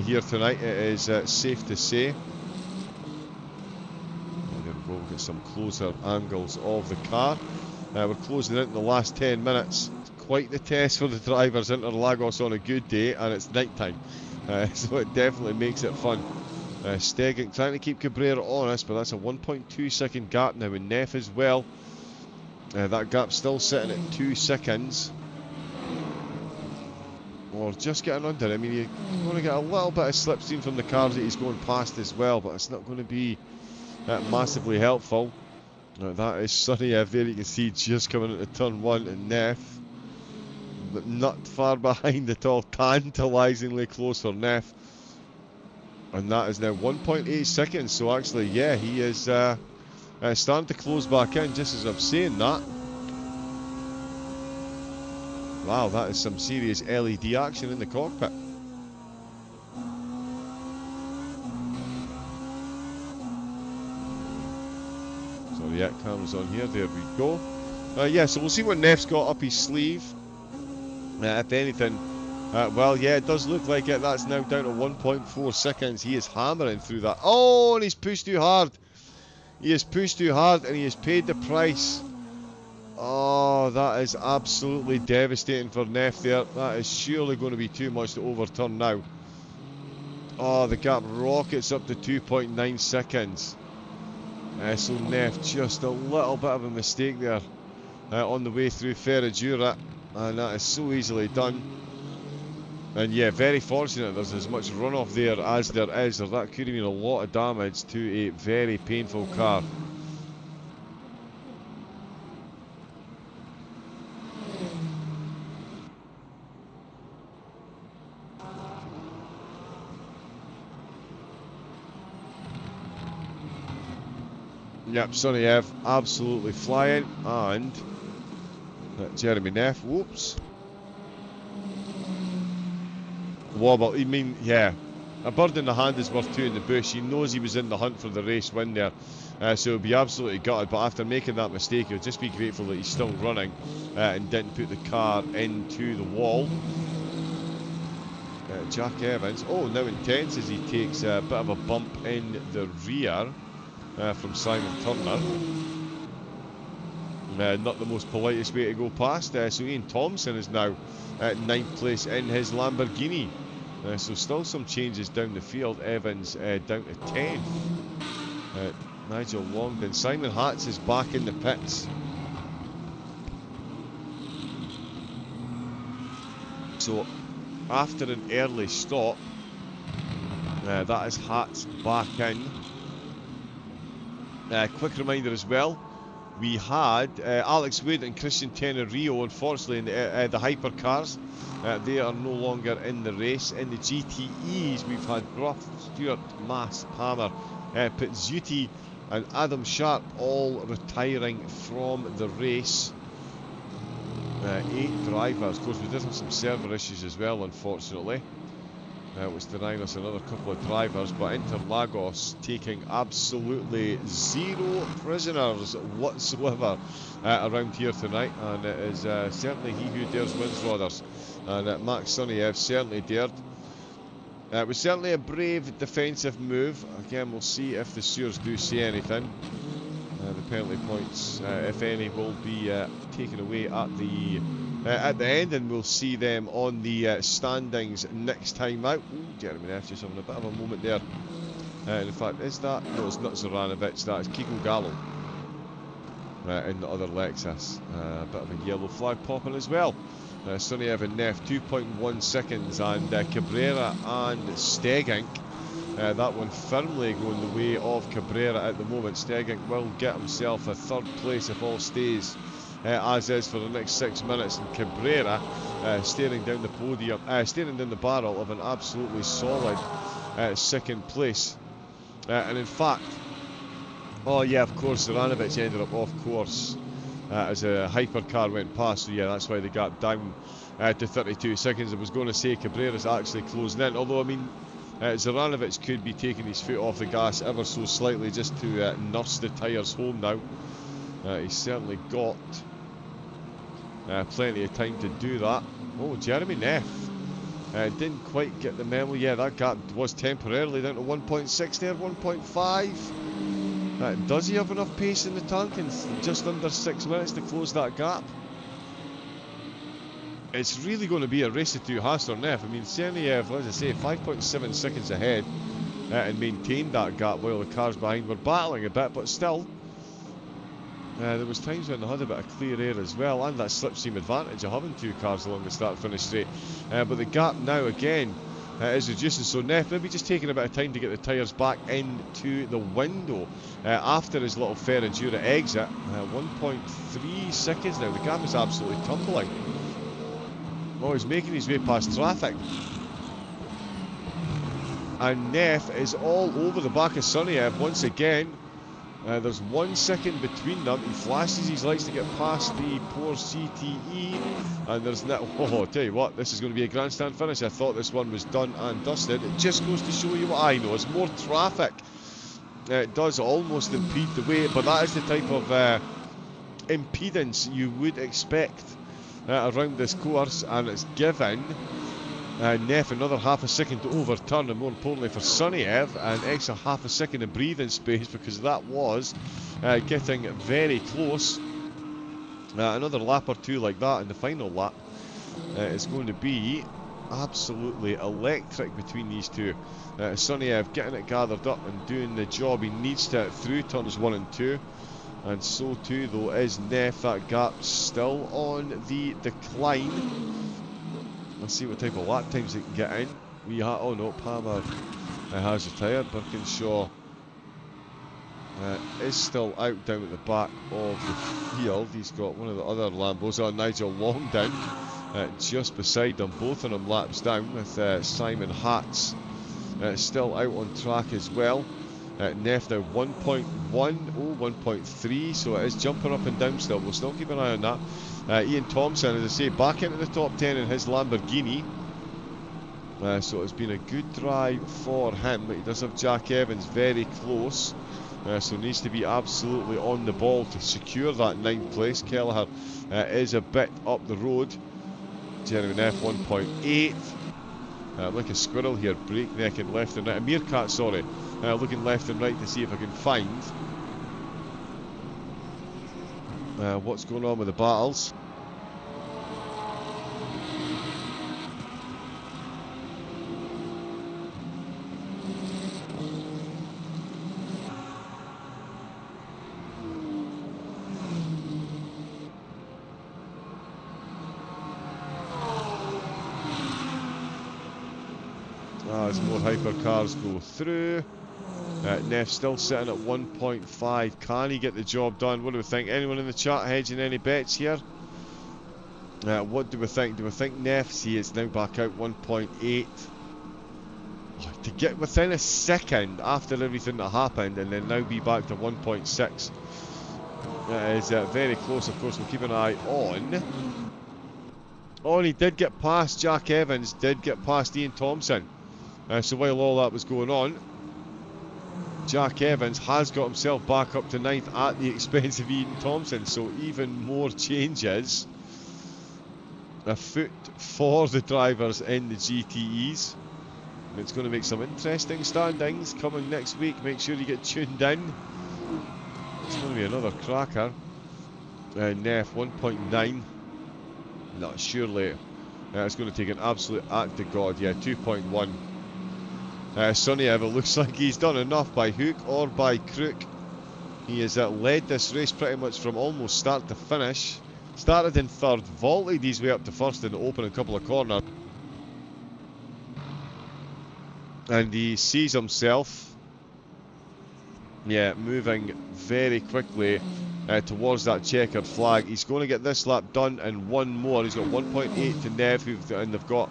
here tonight, it is safe to say. There we go, we'll get some closer angles of the car. We're closing out in the last 10 minutes. It's quite the test for the drivers. Interlagos on a good day, and it's night time. So it definitely makes it fun. Stegging trying to keep Cabrera honest, but that's a 1.2 second gap now with Neff as well. That gap's still sitting at 2 seconds. Or just getting under. I mean, you're going to get a little bit of slipstream from the cars that he's going past as well, but it's not going to be massively helpful. That is Sonny F there, you can see just coming into turn 1 and Neff. But not far behind at all, tantalisingly close for Neff. And that is now 1.8 seconds, so actually, yeah, he is starting to close back in just as I'm saying that. Wow, that is some serious LED action in the cockpit. So yeah, camera's on here, there we go. Yeah, so we'll see what Neff's got up his sleeve. If anything, well, yeah, it does look like it. That's now down to 1.4 seconds. He is hammering through that. Oh, and he's pushed too hard. He has pushed too hard and he has paid the price. Oh, that is absolutely devastating for Neff there. That is surely going to be too much to overturn now. Oh, the gap rockets up to 2.9 seconds. So Neff, just a little bit of a mistake there on the way through Ferradura. And that is so easily done. And yeah, very fortunate there's as much runoff there as there is, or that could have been a lot of damage to a very painful car. Yep, Sonny F absolutely flying, and Jeremy Neff, whoops. Wobble, I mean, yeah, a bird in the hand is worth two in the bush. He knows he was in the hunt for the race win there, so he'll be absolutely gutted, but after making that mistake, he'll just be grateful that he's still running and didn't put the car into the wall. Jack Evans, oh, now intense as he takes a bit of a bump in the rear from Simon Turner. Not the most politest way to go past, so Ian Thompson is now at 9th place in his Lamborghini. So still some changes down the field. Evans down to 10th. Nigel Longdon. Simon Hatz is back in the pits. So after an early stop, that is Hatz back in. Quick reminder as well, we had Alex Wood and Christian Tenerio, unfortunately, in the hypercars. They are no longer in the race. In the GTEs, we've had Gruff, Stewart, Mass, Palmer, Pizzuti and Adam Sharp all retiring from the race. 8 drivers. Of course, we did have some server issues as well, unfortunately, which denying us another couple of drivers, but Interlagos taking absolutely 0 prisoners whatsoever around here tonight, and it is certainly he who dares wins, Rodders, and Max Sonniev certainly dared. It was certainly a brave defensive move. Again, we'll see if the Sears do say anything. The penalty points, if any, will be taken away at the end, and we'll see them on the standings next time out. Ooh, Jeremy Neff just having a bit of a moment there. In fact, is that? No, it's not Zoranovic, that is Kiko Gallo in the other Lexus. A bit of a yellow flag popping as well. Sonny Evan Neff 2.1 seconds, and Cabrera and Steggink. That one firmly going the way of Cabrera at the moment. Steggink will get himself a 3rd place if all stays as is for the next 6 minutes, and Cabrera staring down the podium, staring down the barrel of an absolutely solid 2nd place. And in fact, oh yeah, of course, Zoranovic ended up off course as a hypercar went past, so yeah, that's why they got down to 32 seconds. I was going to say Cabrera's actually closing in, although I mean Zoranovic could be taking his foot off the gas ever so slightly just to nurse the tyres home now. He's certainly got plenty of time to do that. Oh, Jeremy Neff didn't quite get the memo. Yeah, that gap was temporarily down to 1.6 there, 1.5. Does he have enough pace in the tank in just under 6 minutes to close that gap? It's really going to be a race to two, Haas or Neff. I mean, Serniev, as I say, 5.7 seconds ahead and maintained that gap while the cars behind were battling a bit, but still, there was times when they had a bit of clear air as well, and that slipstream advantage of having two cars along the start-finish straight. But the gap now again is reducing, so Neff maybe just taking a bit of time to get the tyres back into the window after his little Ferragura exit. 1.3 seconds now, the gap is absolutely tumbling. Oh, he's making his way past traffic. And Neff is all over the back of Sunniev once again. There's 1 second between them. He flashes his lights to get past the poor CTE. And there's no... Oh, I'll tell you what, this is going to be a grandstand finish. I thought this one was done and dusted. It just goes to show you what I know. It's more traffic. It does almost impede the way, but that is the type of impedance you would expect around this course, and it's given Neff another half a second to overturn, and more importantly for Sunniev, an extra half a second of breathing space, because that was getting very close. Another lap or two like that in the final lap is going to be absolutely electric between these two. Sunniev getting it gathered up and doing the job he needs to through turns 1 and 2. And so too, though, is Neff. That gap still on the decline. Let's see what type of lap times they can get in. Oh no, Palmer has retired. Birkinshaw is still out down at the back of the field. He's got one of the other Lambos on, Nigel Longdown, just beside them. Both of them laps down, with Simon Hatz still out on track as well. Neff now 1.1, 1.3, so it is jumping up and down still. We'll still keep an eye on that. Ian Thompson, as I say, back into the top 10 in his Lamborghini. So it's been a good drive for him, but he does have Jack Evans very close. So needs to be absolutely on the ball to secure that 9th place. Kelleher is a bit up the road. Jeremy Neff 1.8. Like a squirrel here, breaknecking left and right. A meerkat, sorry. Looking left and right to see if I can find what's going on with the battles. As more hypercars go through. Neff still sitting at 1.5. Can he get the job done? What do we think? Anyone in the chat hedging any bets here? What do we think? Do we think Neff, see, it's now back out 1.8. Oh, to get within a second after everything that happened and then now be back to 1.6 is very close. Of course, we'll keep an eye on. Oh, and he did get past Jack Evans, did get past Ian Thompson. So while all that was going on, Jack Evans has got himself back up to 9th at the expense of Ian Thompson. So even more changes afoot for the drivers in the GTEs. And it's going to make some interesting standings coming next week. Make sure you get tuned in. It's going to be another cracker. Neff 1.9. No, surely it's going to take an absolute act of God. Yeah, 2.1. Sunniev, it looks like he's done enough by hook or by crook. He has led this race pretty much from almost start to finish. Started in 3rd, vaulted his way up to 1st in the opening couple of corners. And he sees himself, moving very quickly towards that checkered flag. He's going to get this lap done and one more. He's got 1.8 to Neff, and they've got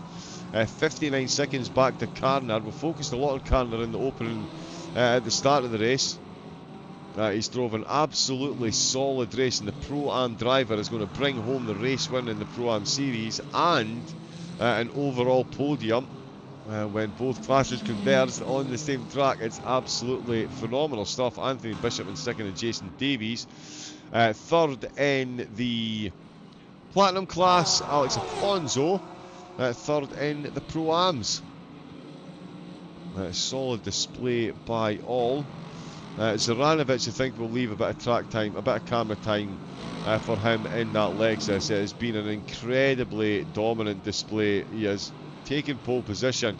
59 seconds back to Carner. We focused a lot on Carner in the opening at the start of the race. He's drove an absolutely solid race, and the Pro-Am driver is going to bring home the race win in the Pro-Am series and an overall podium. when both classes converge on the same track. It's absolutely phenomenal stuff. Anthony Bishop in second and Jason Davies. Third in the Platinum class, Alex Afonso. Third in the Pro-Ams. Solid display by all. Zoranovic, I think, will leave a bit of track time, a bit of camera time for him in that Lexus. It has been an incredibly dominant display. He has taken pole position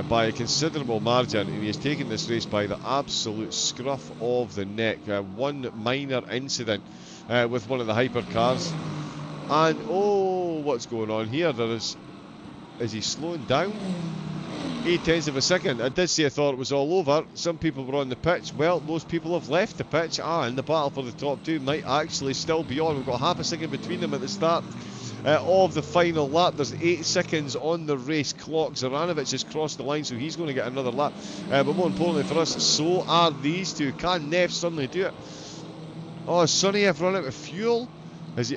by a considerable margin, and he has taken this race by the absolute scruff of the neck. One minor incident with one of the hypercars, and oh, what's going on here? Is he slowing down? 0.8 of a second. I did say I thought it was all over. Some people were on the pitch. Well, those people have left the pitch, and the battle for the top two might actually still be on. We've got half a second between them at the start of the final lap. There's 8 seconds on the race clock. Zoranovic has crossed the line, so he's going to get another lap. But more importantly for us, so are these two. Can Neff suddenly do it? Oh, has Sunniev run out of fuel?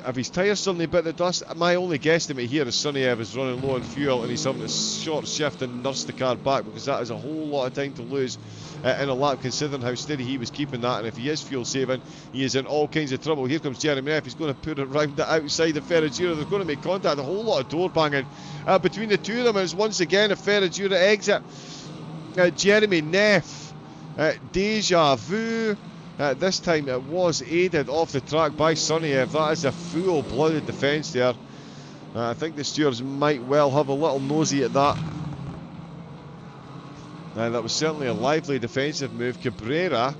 Have his tyres suddenly bit the dust? My only guesstimate here is Sunniev is running low on fuel, and he's having a short shift and nurse the car back, because that is a whole lot of time to lose in a lap, considering how steady he was keeping that. And if he is fuel saving, he is in all kinds of trouble. Here comes Jeremy Neff. He's going to put it round the outside of Ferragira. They're going to make contact. A whole lot of door banging between the two of them. And it's once again a Ferragira exit. Jeremy Neff, deja vu. This time it was aided off the track by Sunniev. That is a full-blooded defence there. I think the stewards might well have a little nosy at that. That was certainly a lively defensive move. Cabrera.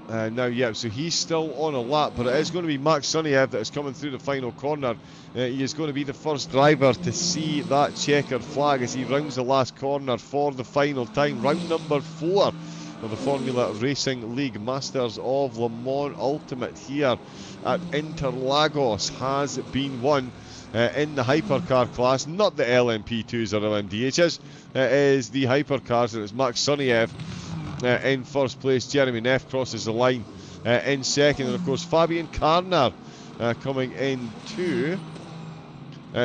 So he's still on a lap, but it is going to be Max Sunniev that is coming through the final corner. He is going to be the first driver to see that checkered flag as he rounds the last corner for the final time. Round number 4 of the Formula Racing League Masters of Le Mans Ultimate here at Interlagos has been won in the hypercar class. Not the LMP2s or LMDHs. It is the hypercars, and it's Max Sunniev in first place. Jeremy Neff crosses the line in second, and of course Fabian Carner coming into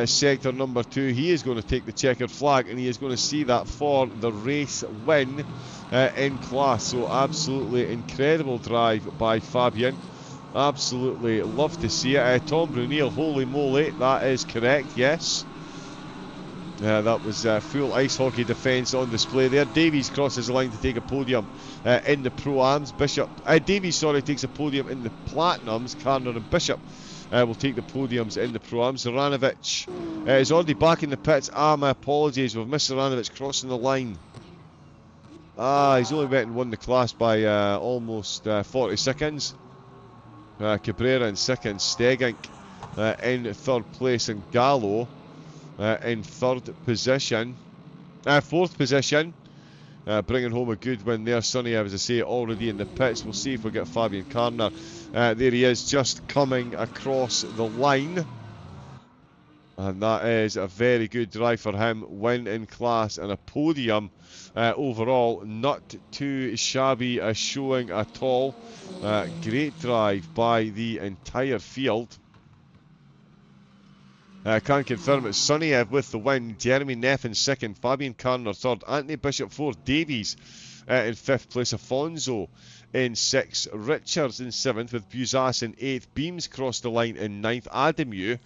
sector number 2. He is going to take the checkered flag, and he is going to see that for the race win in class. So absolutely incredible drive by Fabian. Absolutely love to see it. Tom Brunel, holy moly, that is correct, yes. That was full ice hockey defence on display there. Davies crosses the line to take a podium in the Pro-Ams. Davies takes a podium in the Platinums. Carner and Bishop will take the podiums in the Pro-Ams. Zoranovic is already back in the pits. My apologies, we've missed Zoranovic crossing the line. He's only went and won the class by almost 40 seconds. Cabrera in second, Stegink in third place, and Gallo in fourth position, bringing home a good win there. Sunniev, as I say, already in the pits. We'll see if we get Fabian Carner. There he is, just coming across the line, and that is a very good drive for him. Win in class and a podium overall. Not too shabby a showing at all. Great drive by the entire field. Can confirm it's Sunniev with the win. Jeremy Neff in second, Fabian Carner third, Anthony Bishop fourth, Davies in fifth place, Afonso in sixth, Richards in seventh with Buzas in eighth, Beams crossed the line in ninth, Adamu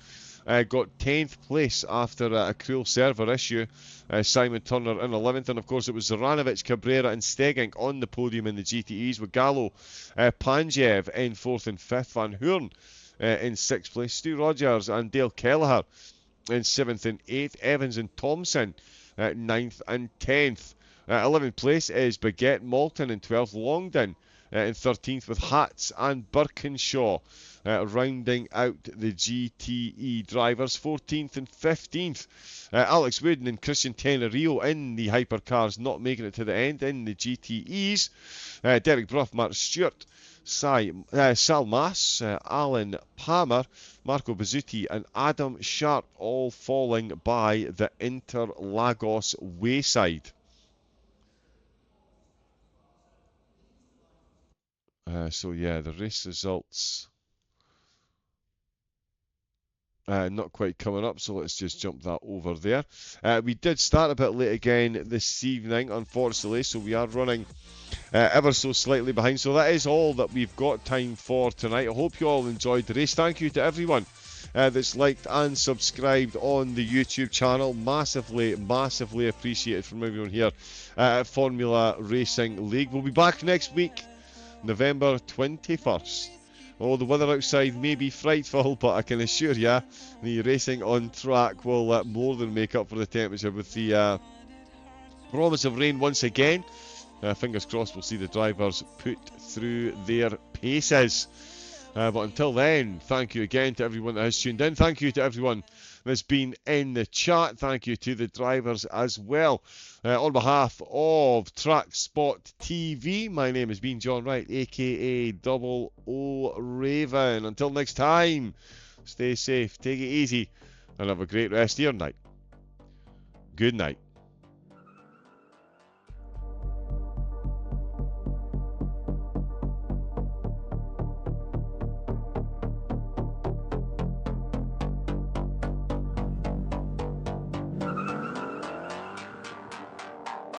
got 10th place after a cruel server issue, Simon Turner in 11th, and of course it was Zoranovic, Cabrera and Stegink on the podium in the GTEs, with Gallo, Panjev in 4th and 5th, Van Hoorn in 6th place, Stu Rogers and Dale Kelleher in 7th and 8th, Evans and Thompson 9th and 10th. 11th place is Baguette Malton in 12th, Longdon in 13th, with Hatz and Birkinshaw rounding out the GTE drivers. 14th and 15th, Alex Wooden and Christian Tenerio in the hypercars, not making it to the end in the GTEs. Derek Bruff, Mark Stewart, Sal Mass, Alan Palmer, Marco Bazzuti and Adam Sharp all falling by the Interlagos wayside. So yeah, the race results not quite coming up, so let's just jump that over there. We did start a bit late again this evening, unfortunately, so we are running ever so slightly behind. So that is all that we've got time for tonight. I hope you all enjoyed the race. Thank you to everyone that's liked and subscribed on the YouTube channel. Massively, massively appreciated from everyone here at Formula Racing League. We'll be back next week, November 21st. Oh, the weather outside may be frightful, but I can assure you the racing on track will more than make up for the temperature with the promise of rain once again. Fingers crossed we'll see the drivers put through their paces. But until then, thank you again to everyone that has tuned in. Thank you to everyone that's been in the chat. Thank you to the drivers as well. On behalf of Track Spot TV, my name has been John Wright, aka Double O Raven. Until next time, stay safe, take it easy, and have a great rest of your night. Good night.